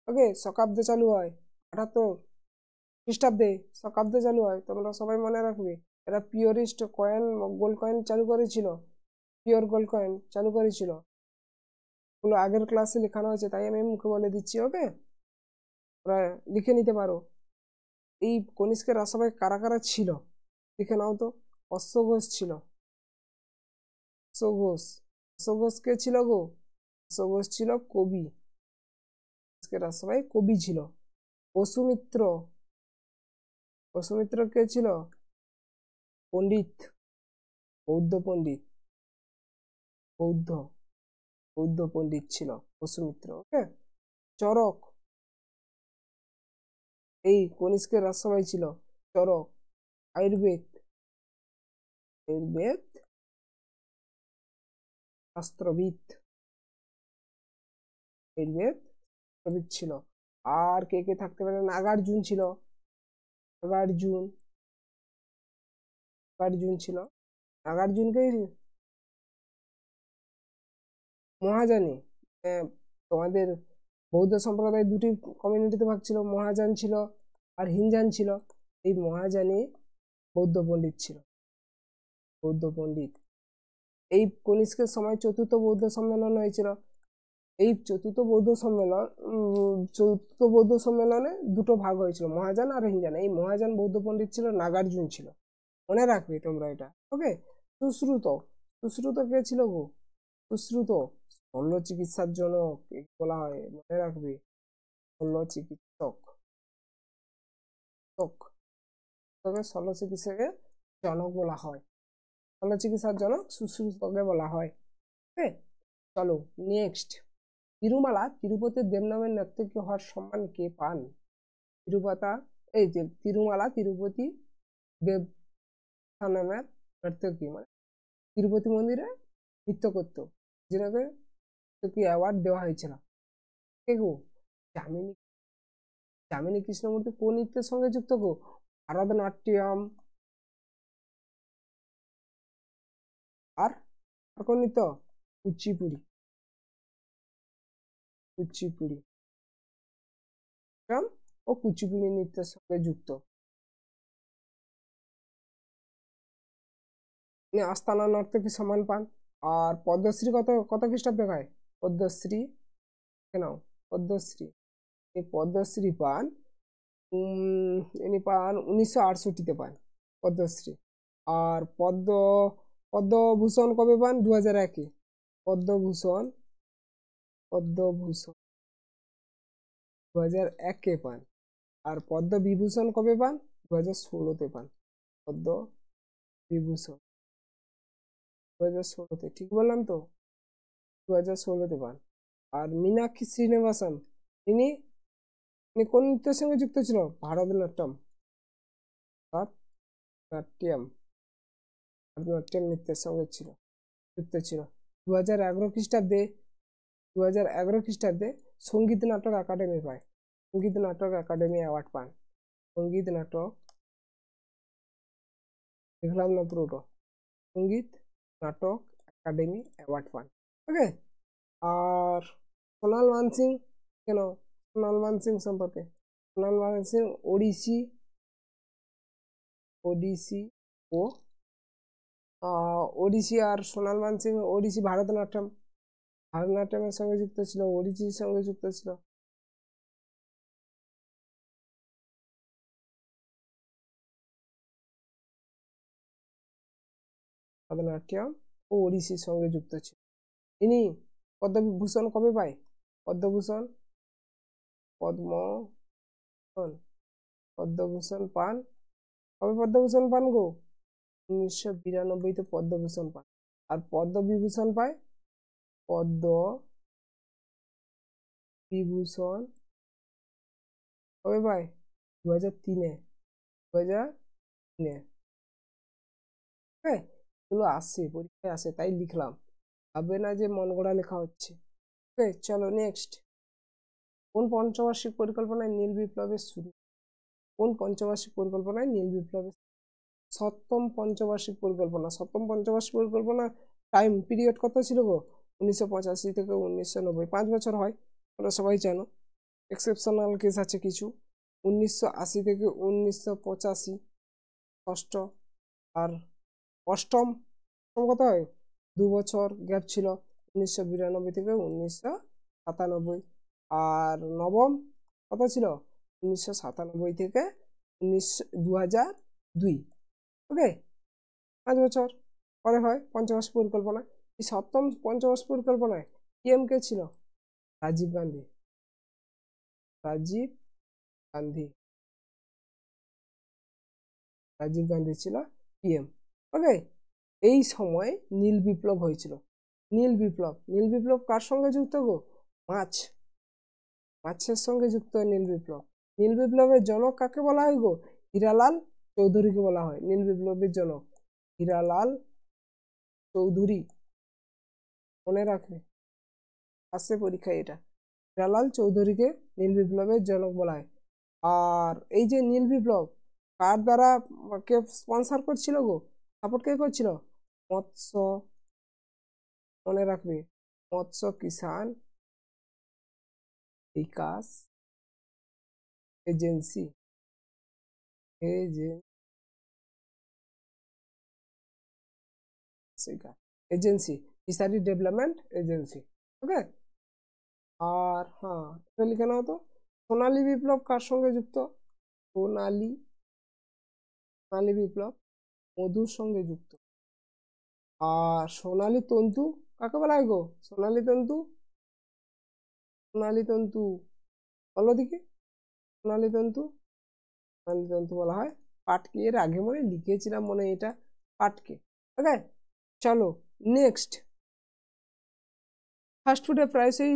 ওকে, শকাব্দে চালু হয় 78 খ্রিস্টাব্দে, শকাব্দে চালু হয়, তোমরা সবাই মনে রাখবে। এরা পিওরিস্ট কয়েন, গোল্ড কয়েন চালু করেছিল, পিওর গোল্ড কয়েন চালু করেছিল। এগুলো আগের ক্লাসে লেখানো হয়েছে, তাই আমি মুখে বলে দিচ্ছি। ওকে, ওরা লিখে নিতে পারো। এই কনিষ্কের সবাই কারা কারা ছিল লিখে নাও তো। অশ্ব ঘোষ ছিল, অশ্ব ঘোষ, অশ্ব ঘোষ কে ছিল গো? অশ্ব ঘোষ ছিল কবি, কনিষ্কের সবাই কবি ছিল। বসুমিত্র, বসুমিত্র কে ছিল? পণ্ডিত, বৌদ্ধ পণ্ডিত, বৌদ্ধ, বৌদ্ধ পণ্ডিত ছিল বসুমিত্র। ওকে, চরক, এই কনিষ্কের রাজসভায় ছিল চরক। আয়ুর্বেদ, আয়ুর্বেদ শাস্ত্রবিদ, আয়ুর্বেদ শাস্ত্রবিদ ছিল। আর কে কে থাকতে পারে? নাগার্জুন ছিল, নাগার্জুন, নাগার্জুন ছিল। নাগার্জুনকে মহাজানী, তোমাদের বৌদ্ধ সম্প্রদায় দুটি কমিউনিটিতে ভাগ ছিল, মহাযান ছিল আর হিনযান ছিল। এই মহাযানী বৌদ্ধ পণ্ডিত ছিল, বৌদ্ধ পণ্ডিত। এই কনিষ্কের সময় চতুর্থ বৌদ্ধ সম্মেলন হয়েছিল। এই চতুর্থ বৌদ্ধ সম্মেলনে দুটো ভাগ হয়েছিল, মহাযান আর হিনযান। এই মহাযান বৌদ্ধ পণ্ডিত ছিল, নাগার্জুন ছিল, মনে রাখবে তোমরা এটা। ওকে, সুশ্রুত, সুশ্রুত কে ছিল গো? সুশ্রুত শল্য চিকিৎসার জনক বলা হয়, মনে রাখবে। শল্য চিকিৎসক, তোকে শল্য চিকিৎসকের জনক বলা হয়, শল্য চিকিৎসার জনক সুশ্রুতকে বলা হয়। ওকে, চলো নেক্সট। তিরুমালা তিরুপতির দেব নামের নর্তকী হওয়ার সম্মান কে পান? তিরুপাতা, এই যে তিরুমালা তিরুপতি দেব নামের নর্তকী, মানে তিরুপতি মন্দিরে নৃত্য করতো, যেটাকে কি অ্যাওয়ার্ড দেওয়া হয়েছিল। কে গো? যামিনী, যামিনী কৃষ্ণমূর্তি কোন নৃত্যের সঙ্গে যুক্ত গো? ভারতনাট্যম, আর আর কোন নৃত্য? কুচিপুড়ি, কুচিপুড়ি ও কুচিপুড়ি নৃত্যের সঙ্গে যুক্ত। আস্তানা নর্তকী সম্মান পান। আর পদ্মশ্রী কত কত খ্রিস্টাব্দে পায়? পদ্মশ্রী, কেন পদ্মশ্রী, এই পদ্মশ্রী পান ইনি পান 1968-তে পান পদ্মশ্রী। আর পদ্মভূষণ কবে পান? 2001-এ পদ্মভূষণ, পদ্মভূষণ 2001-এ পান। আর পদ্মবিভূষণ কবে পান? 2016-তে পান। পদ্মবিভূষণ 2016-তে, ঠিক বললাম তো? 2016-তে পান। আর মীনাক্ষী শ্রীনিবাসন, ইনি কোন নৃত্যের সঙ্গে যুক্ত ছিল? ভারতনাট্যম, ভারতনাট্যম ভারতনাট্যম নৃত্যের সঙ্গে যুক্ত ছিল। 2011 খ্রিস্টাব্দে সঙ্গীত নাটক একাডেমি পায়, সঙ্গীত নাটক একাডেমি অ্যাওয়ার্ড পান, সঙ্গীত নাটক, দেখলাম না পুরোটা, সঙ্গীত নাটক একাডেমি অ্যাওয়ার্ড পান। ওকে, আর সোনাল মানসিং, কেন সোনাল মানসিং সম্পর্কে, সোনাল মানসিং ওড়িশি ও ওড়িশি, আর সোনাল মানসিং ওড়িশি ভারতনাট্যমের সঙ্গে যুক্ত ছিল, ওড়িশির সঙ্গে যুক্ত ছিল। ভারতনাট্যম ও ওড়িশির সঙ্গে যুক্ত ছিল। ইনি পদ্মভূষণ কবে পায়? পদ্মভূষণ পান কবে? পদ্মভূষণ পান গো 1992-তে পদ্মভূষণ পান। আর পদ্মবিভূষণ পায়, পদ্মবিভূষণ কবে পায়? 2003-এ, 2003-এ। হ্যাঁ, এগুলো আসে পরীক্ষায় আসে, তাই লিখলাম, ভাববে না যে মন গড়া লেখা হচ্ছে। ওকে, চলো নেক্সট। কোন পঞ্চবার্ষিক পরিকল্পনায় নীল বিপ্লবের শুরু? কোন পঞ্চবার্ষিক পরিকল্পনায় নীল বিপ্লবের? সপ্তম পঞ্চবার্ষিক পরিকল্পনা। সপ্তম পঞ্চবার্ষিক পরিকল্পনা টাইম পিরিয়ড কত ছিল গো? 1985 থেকে 1990, 5 বছর হয়, তোমরা সবাই জানো। এক্সেপশনাল কেস আছে কিছু, 1980 থেকে 1985 ষষ্ঠ, আর অষ্টম কত হয়? 2 বছর গ্যাপ ছিল, 1992 থেকে 1997। আর নবম কত ছিল? 1997 থেকে 2002। ওকে, 5 বছর পরে হয় পঞ্চবার্ষিক পরিকল্পনা। এই সপ্তম পঞ্চবার্ষিক পরিকল্পনায় পিএম কে ছিল? রাজীব গান্ধী। রাজীব গান্ধী ছিল পিএম। ওকে, এই সময় নীল বিপ্লব হয়েছিল। নীল বিপ্লব কার সঙ্গে যুক্ত গো? মাছের সঙ্গে যুক্ত নীল বিপ্লব। নীল বিপ্লবের জনক কাকে বলা হয় গো? হীরালাল চৌধুরীকে বলা হয় নীল বিপ্লবের জনক। হীরালাল চৌধুরী, মনে রাখবে, আসছে পরীক্ষায় এটা। হীরালাল চৌধুরীকে নীল বিপ্লবের জনক বলা হয়। আর এই যে নীল বিপ্লব কার দ্বারা কে স্পন্সর করছিল গো? সাপোর্ট কে করছিল? মৎস্য, মনে রাখবে, মৎস্য কিষান বিকাশ এজেন্সি, ফিশারি ডেভেলপমেন্ট এজেন্সি। ওকে, আর হ্যাঁ, এটা লিখে নাও তো। সোনালী বিপ্লব কার সঙ্গে যুক্ত? সোনালী বিপ্লব মধুর সঙ্গে যুক্ত। আর সোনালী তন্তু কাকে বলা হয় গো? সোনালী তন্তু বলো দেখি। সোনালী তন্তু বলা হয় পাটকে। এর আগে মনে লিখেছিলাম, মনে এটা পাটকে। ওকে, চলো নেক্সট। ফাস্ট ফুডে প্রায়শই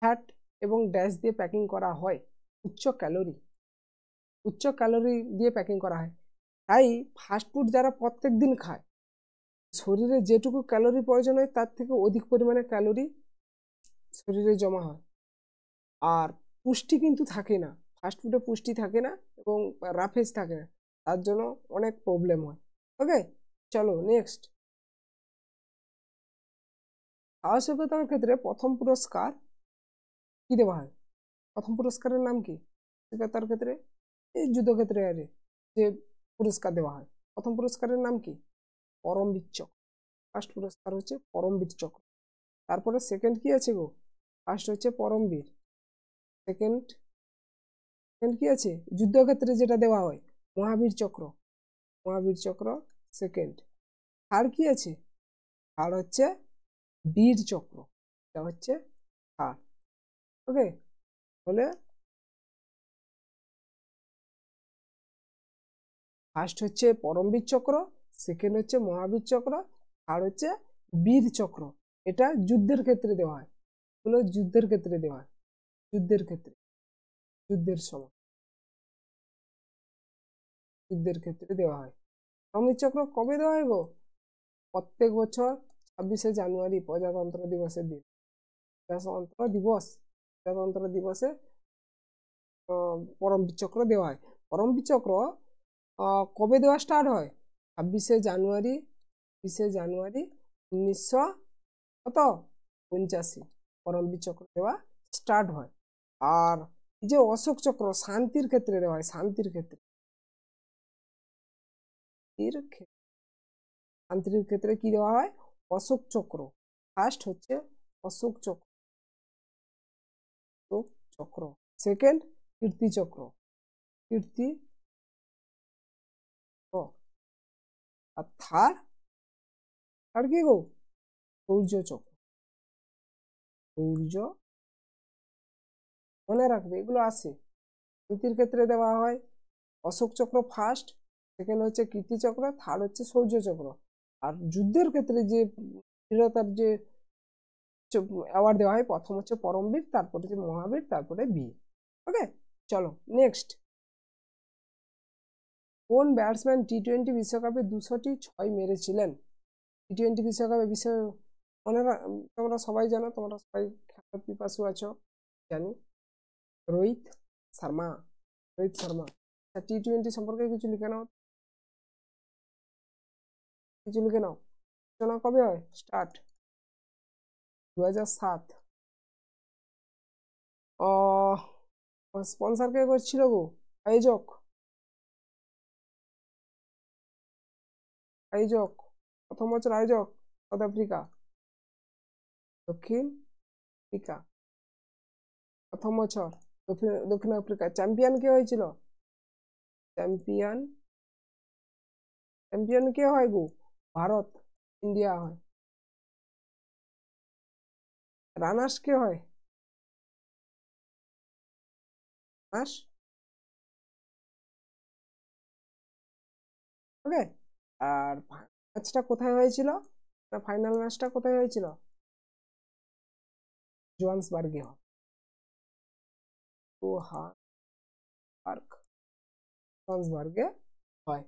ফ্যাট এবং ড্যাশ দিয়ে প্যাকিং করা হয়, উচ্চ ক্যালোরি দিয়ে প্যাকিং করা হয়। তাই ফাস্টফুড যারা প্রত্যেক দিন খায়, শরীরে যেটুকু ক্যালোরি প্রয়োজন হয় তার থেকে অধিক পরিমাণে ক্যালোরি শরীরে জমা হয়। আর পুষ্টি কিন্তু থাকে না, ফাস্টফুডে পুষ্টি থাকে না এবং রাফেজ থাকে না, তার জন্য অনেক প্রবলেম হয়। ওকে, চলো নেক্সট। সাহসিকতার ক্ষেত্রে প্রথম পুরস্কার কি দেওয়া হয়? প্রথম পুরস্কারের নাম কি? সাহসিকতার ক্ষেত্রে, এই যুদ্ধক্ষেত্রে আরে যে পুরস্কার দেওয়া হয়, প্রথম পুরস্কারের নাম কি? পরমবীর চক্র। ফার্স্ট পুরস্কার হচ্ছে পরমবীর চক্র। তারপরে সেকেন্ড কি আছে গো? ফার্স্ট হচ্ছে পরমবীর, সেকেন্ড কি আছে? যুদ্ধক্ষেত্রে যেটা দেওয়া হয় মহাবীর চক্র, সেকেন্ড। থার্ড কি আছে? থার্ড হচ্ছে বীর চক্র, এটা হচ্ছে থার্ড। ওকে, তাহলে ফার্স্ট হচ্ছে পরমবীর চক্র, সেকেন্ড হচ্ছে মহাবীর চক্র, থার্ড হচ্ছে বীর চক্র। এটা যুদ্ধের ক্ষেত্রে দেওয়া হয়, এগুলো যুদ্ধের ক্ষেত্রে দেওয়া হয়, যুদ্ধের ক্ষেত্রে, যুদ্ধের সময়, যুদ্ধের ক্ষেত্রে দেওয়া হয়। পরমবীর চক্র কবে দেওয়া হয় গো? প্রত্যেক বছর 26শে জানুয়ারি প্রজাতন্ত্র দিবসের দিন, প্রজাতন্ত্র দিবসে পরমবীর চক্র দেওয়া হয়। পরমবীর চক্র কবে দেওয়া স্টার্ট হয়? 26শে জানুয়ারি 1985 পরমবীর চক্র দেওয়া স্টার্ট হয়। আর এই যে অশোক চক্র শান্তির ক্ষেত্রে দেওয়া হয়, শান্তির ক্ষেত্রে কি দেওয়া হয়? অশোক চক্র। ফার্স্ট হচ্ছে অশোক চক্র, সেকেন্ড কীর্তি চক্র, আর থার্ড কি গো? শৌর্য চক্র। মনে রাখবে এগুলো আছে। শান্তির ক্ষেত্রে দেওয়া হয় অশোক চক্র ফার্স্ট, সেকেন্ড হচ্ছে কীর্তি চক্র, থার্ড হচ্ছে শৌর্য চক্র। আর যুদ্ধের ক্ষেত্রে যে বীরতার যে অ্যাওয়ার্ড দেওয়া হয়, প্রথম হচ্ছে পরমবীর, তারপরে হচ্ছে মহাবীর, তারপরে বীর। ওকে, চলো নেক্সট। কোন ব্যাটসম্যান টি-20 বিশ্বকাপে 200টি 6 মেরেছিলেন? টি-20 বিশ্বকাপে তোমরা সবাই জানো, তোমরা সবাই খেলার পিপাসু আছো, জানি। রোহিত শর্মা। টি-20 সম্পর্কে কিছু লিখে নাও, সূচনা কবে হয়? স্টার্ট 2007। স্পন্সর কে করছিল গো? আয়োজক প্রথম বছর আয়োজক সাউথ আফ্রিকা, দক্ষিণ আফ্রিকা। প্রথম বছর দক্ষিণ আফ্রিকা। চ্যাম্পিয়ন কে হয়েছিল? চ্যাম্পিয়ন কে হয় গো? ভারত, ইন্ডিয়া হয়। রানার্স কে হয়? ওকে। আর ম্যাচটা কোথায় হয়েছিল? ফাইনাল ম্যাচটা কোথায় হয়েছিল? জোহান্সবার্গে হয়। জোহান্সবার্গে হয়।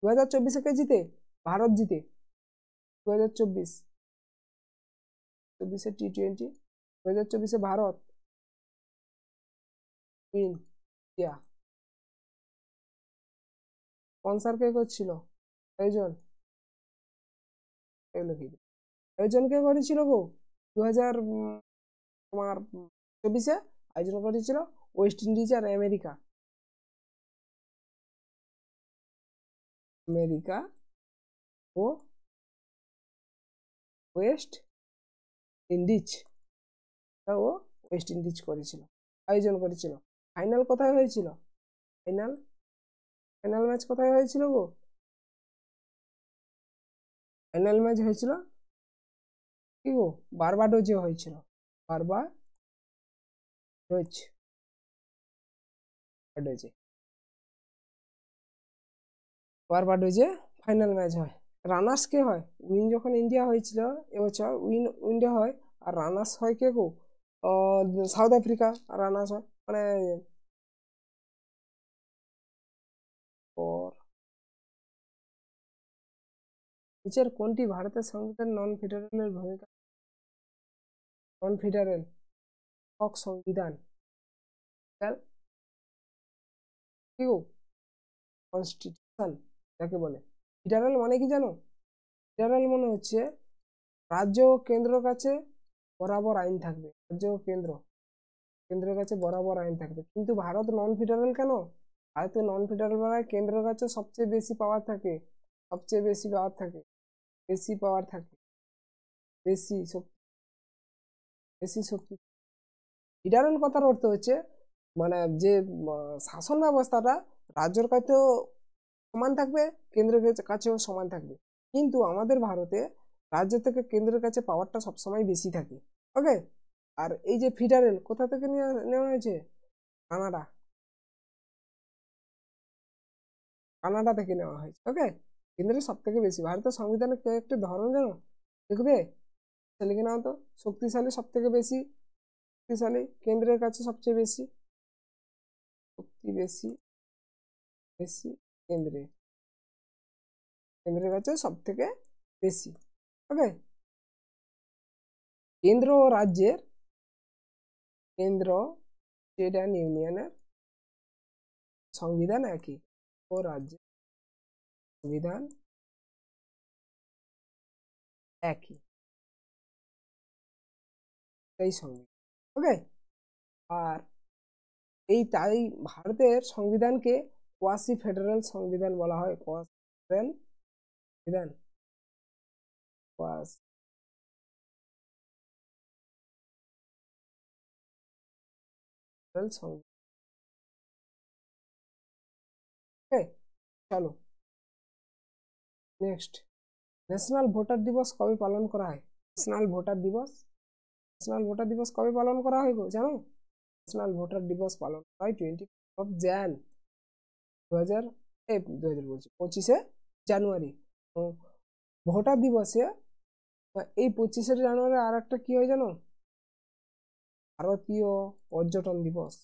2024-এ কে জিতে? ভারত জিতে। 2024 টি-20, 2024 ভারত উইন। ইয়া, স্পন্সর কে করছিল? আয়োজন, এগুলো কি আয়োজন কে করেছিল গো? 2000 তোমার 24-এ আয়োজন করেছিল ওয়েস্ট ইন্ডিজ আর আমেরিকা ও ওয়েস্ট ইন্ডিজ। ও ওয়েস্ট ইন্ডিজ আয়োজন করেছিল। ফাইনাল কোথায় হয়েছিল? ফাইনাল ম্যাচ কোথায় হয়েছিল গো? ফাইনাল ম্যাচ হয়েছিল কি গো? বারবাডোজে হয়েছিল। বারবাডোজে ফাইনাল ম্যাচ হয়। রানার্স কে হয়? উইন যখন ইন্ডিয়া হয়েছিল এবছর, ইন্ডিয়া হয়। আর রানার্স হয় কে গো? সাউথ আফ্রিকা রানার্স হয়, মানে নিচের কোনটি ভারতের সংবিধান নন ফেডারেলের ভূমিকা? নন ফেডারেল একক সংবিধান কি গো? কনস্টিটিউশন যাকে বলে। ফেডারেল মানে কি জানো? ফেডারেল মনে হচ্ছে রাজ্য ও কেন্দ্রের কাছে বরাবর আইন থাকবে। রাজ্য ও কেন্দ্রের কাছে বরাবর আইন থাকবে। কিন্তু ভারত নন ফেডারেল কেন? ভারতে নন ফেডারেল মানে কেন্দ্রের কাছে সবচেয়ে বেশি পাওয়ার থাকে, বেশি পাওয়ার থাকে, বেশি শক্তি। ফেডারেল কথার অর্থ হচ্ছে মানে যে শাসন ব্যবস্থাটা রাজ্যের কাছেও সমান থাকবে, কেন্দ্রের কাছেও সমান থাকবে। কিন্তু আমাদের ভারতে রাজ্য থেকে কেন্দ্রের কাছে পাওয়ারটা সবসময় বেশি থাকে। ওকে। আর এই যে ফেডারেল কোথা থেকে নেওয়া হয়েছে? কানাডা থেকে নেওয়া হয়েছে। ওকে। কেন্দ্রের সব থেকে বেশি। ভারতের সংবিধানের কয়েকটি ধরন জানো? দেখবে, লিখে নাও তো। শক্তিশালী, সব থেকে বেশি শক্তিশালী, কেন্দ্রের কাছে সবচেয়ে বেশি শক্তি, বেশি কেন্দ্রে। কেন্দ্রের কাছে সব থেকে বেশি। ওকে, কেন্দ্র ও রাজ্যের, কেন্দ্র স্টেট অ্যান্ড ইউনিয়নের সংবিধান একই, ও রাজ্যের সংবিধান একই, এই সংবিধান। ওকে, আর এই তাই ভারতের সংবিধানকে কোয়াসি ফেডারেল সংবিধান বলা হয়। কোয়াসি ফেডারেল সংবিধান, কোয়াসি ফেডারেল সংবিধান। ওকে, চলো নেক্সট। ন্যাশনাল ভোটার দিবস কবে পালন করা হয়? ন্যাশনাল ভোটার দিবস, ন্যাশনাল ভোটার দিবস কবে পালন করা হয় গো জানো? ন্যাশনাল ভোটার দিবস পালন করা হয় 25 jan 2000 বলছি 25 জানুয়ারি। তো ভোটার দিবসে এই 25 জানুয়ারি আর একটা কি হয় জানো? ভারতীয় পর্যটন দিবস,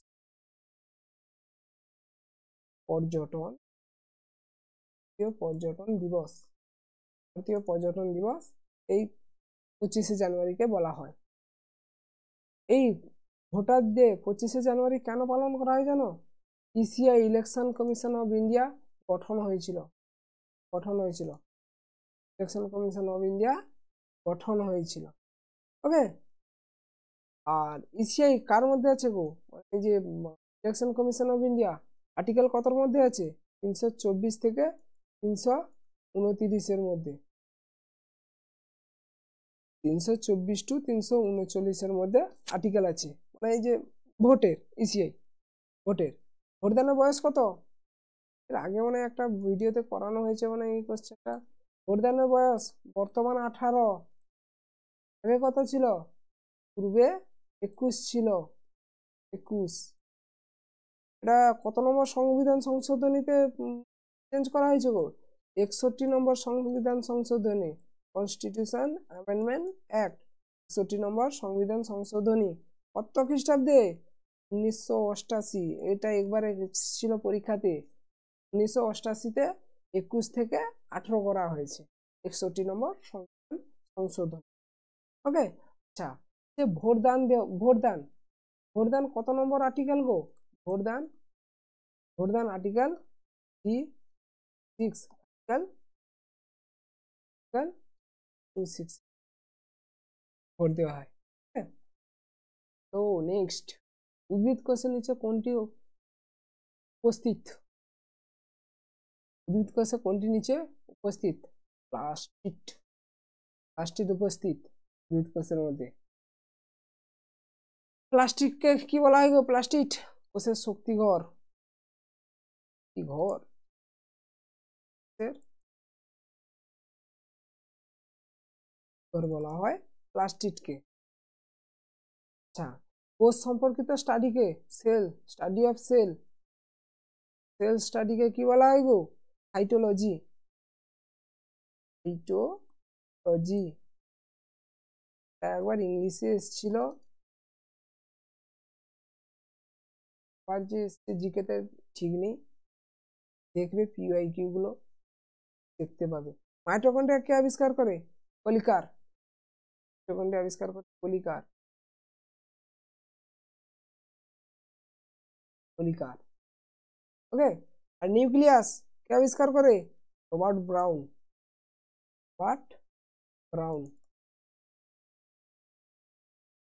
পর্যটন, পর্যটন দিবস, ভারতীয় পর্যটন দিবস এই 25 জানুয়ারিকে বলা হয়। এই ভোটার ডে 25 জানুয়ারি কেন পালন করা হয় জানো? ECI election commission of India গঠন হয়েছিল, গঠন হয়েছিল, ইলেকশন কমিশন অফ ইন্ডিয়া গঠন হয়েছিল। ওকে, আর ইসিআই কার মধ্যে আছে গো? এই যে election commission of India article কতর মধ্যে আছে? 324 থেকে 329 মধ্যে, 324 টু 339 মধ্যে আর্টিকেল আছে। মানে এই যে ভোটের, ইসিআই ভোটের, ভোটদানের বয়স কত? এর আগে মানে একটা ভিডিওতে করানো হয়েছে, মানে এই কোশ্চেনটা। ভোটদানের বয়স বর্তমান 18, আগে কত ছিল? পূর্বে 21 ছিল, 21। এটা কত নম্বর সংবিধান সংশোধনীতে চেঞ্জ করা হয়েছে গো? 61 নম্বর সংবিধান সংশোধনী, কনস্টিটিউশন অ্যামেন্ডমেন্ট অ্যাক্ট, 61 নম্বর সংবিধান সংশোধনী। কত খ্রিস্টাব্দে? 1988। এটা একবারে ছিল পরীক্ষাতে, 1988-তে 21 থেকে 18 করা হয়েছে, 61 নম্বর সংবিধান সংশোধন। ওকে, আচ্ছা, যে ভোটদান, ভোটদান, ভোটদান কত নম্বর আর্টিকেল গো? ভোটদান, ভোটদান আর্টিকেল 26, আর্টিকেল 26 ভোট দেওয়া হয়। তো নেক্সট, উদ্ভিদ কোষের নিচে কোনটি উপস্থিত? উদ্ভিদ কোষে কোনটি নিচে উপস্থিত? প্লাস্টিড, প্লাস্টিড উপস্থিত উদ্ভিদ কোষের মধ্যে। প্লাস্টিককে কি বলা হয় গো? প্লাস্টিড কোষের শক্তিঘর, কি ঘর বলা হয় প্লাস্টিডকে। আচ্ছা, কোষ সম্পর্কিত স্টাডিকে, cell, study of cell, cell স্টাডিকে কি বলা হয় গো? Cytology, cytology. একবার ইংলিশে এসেছিল, আর যে জিকেতে ঠিক নেই, দেখবে পিওয়াইকিউ গুলো দেখতে পাবে। মাইটোকন্ড্রিয়া কে আবিষ্কার করে? পলিকার, মাইটোকন্ড্রিয়া আবিষ্কার করে পলিকার, পলিকার। ওকে, আর নিউক্লিয়াস কে আবিষ্কার করে? Robert Brown, Robert Brown,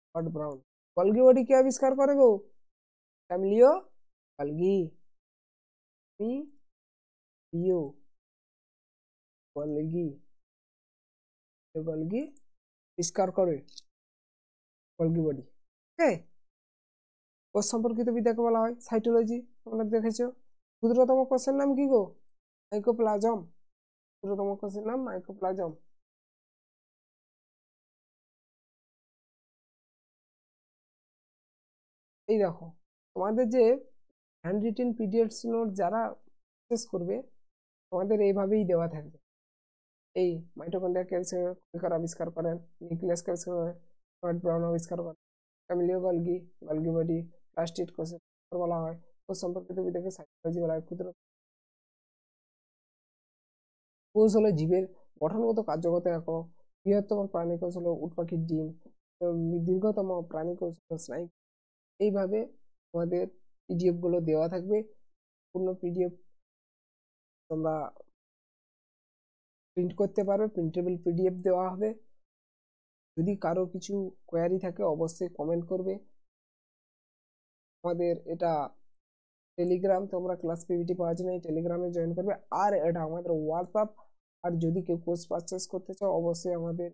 Robert Brown. Golgi body কে আবিষ্কার করে গো? ক্যামিলিও গলগি, লিও গলগি, গলগি আবিষ্কার করে গলগি বডি। ওকে, কোষ সম্পর্কিত বিদ্যাকে বলা হয় সাইটোলজি, তোমরা দেখেছো। ক্ষুদ্রতম কোষের নাম কি গো? মাইকোপ্লাজম, ক্ষুদ্রতম কোষের নাম মাইকোপ্লাজম। এই দেখো, তোমাদের যে হ্যান্ড রিটেন পিডিএফ নোট যারা শেষ করবে, তোমাদের এইভাবেই দেওয়া থাকবে। এই মাইটোকন্ড্রিয়া কে আবিষ্কার করেন, নিউক্লিয়াস কে আবিষ্কার করেন, রবার্ট ব্রাউন আবিষ্কার করেন, ক্যামিলিও গলগি, গলগি বডি, প্লাস্টিড কোষের বলা হয়, কোষ সম্পর্কিত বিদ্যাকে সাইটোলজি বলা হয়। ক্ষুদ্র কোষ হলো জীবের গঠনগত কার্যগত একক, বৃহত্তম প্রাণী কোষ হলো উট পাখির ডিম, দীর্ঘতম প্রাণী কোষ হলো স্নায়ু। এইভাবে আমাদের পিডিএফ গুলো দেওয়া থাকবে। পূর্ণ পিডিএফ তোমরা প্রিন্ট করতে পারবে, প্রিন্টেবল পিডিএফ দেওয়া হবে। যদি কারো কিছু কোয়ারি থাকে অবশ্যই কমেন্ট করবে। আমাদের এটা টেলিগ্রাম, তোমরা ক্লাস পিপিটি পাওয়ার জন্য এই টেলিগ্রামে জয়েন করবে। আর এটা আমাদের হোয়াটসঅ্যাপ। আর যদি কেউ কোর্স পারচেস করতে চাও অবশ্যই আমাদের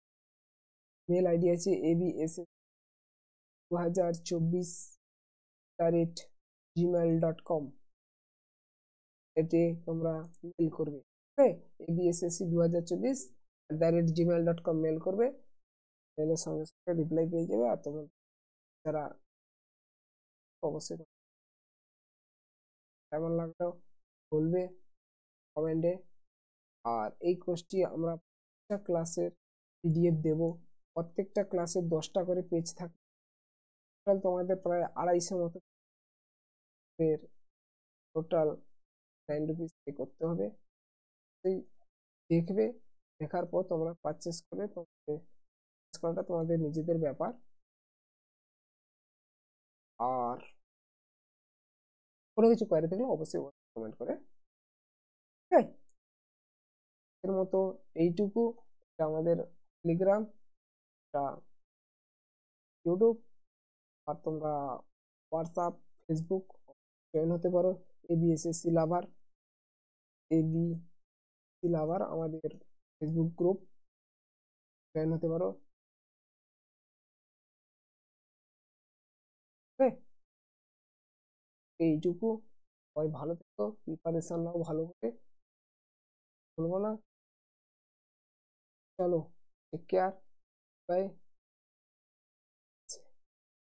মেল আইডি আছে abss2024@gmail.com, এতে তোমরা মেল করবে। ওকে, abssc2024@gmail.com মেল করবে। মেলের সঙ্গে সঙ্গে রিপ্লাই পেয়ে যাবে। আর তোমার যারা অবশ্যই কেমন লাগলো বলবে কমেন্টে। আর এই কোর্সটি আমরা প্রত্যেকটা ক্লাসের পিডিএফ দেব। প্রত্যেকটা ক্লাসে 10টা করে পেজ থাকবে। টোটাল তোমাদের প্রায় 250 মতো টোটাল 9 রুপিস পে করতে হবে। সেই দেখবে, দেখার পর তোমরা পারচেস করবে। তোমাদের করাটা তোমাদের নিজেদের ব্যাপার। আর কোনো কিছু কোয়ারি থাকলে অবশ্যই কমেন্ট করে। ঠিক আছে, এর মতো এইটুকু। এটা আমাদের টেলিগ্রাম, এটা ইউটিউব। আর তোমরা হোয়াটসঅ্যাপ, ফেসবুক জয়েন হতে পারো। এবিএসএসসি লাভার, এবিসি লাভার আমাদের ফেসবুক গ্রুপ জয়েন হতে পারো। ওকে, এইটুকু। সবাই ভালো থেকো, প্রিপারেশন নাও ভালো করে, বলবো না। চলো, টেক কেয়ার, বাই।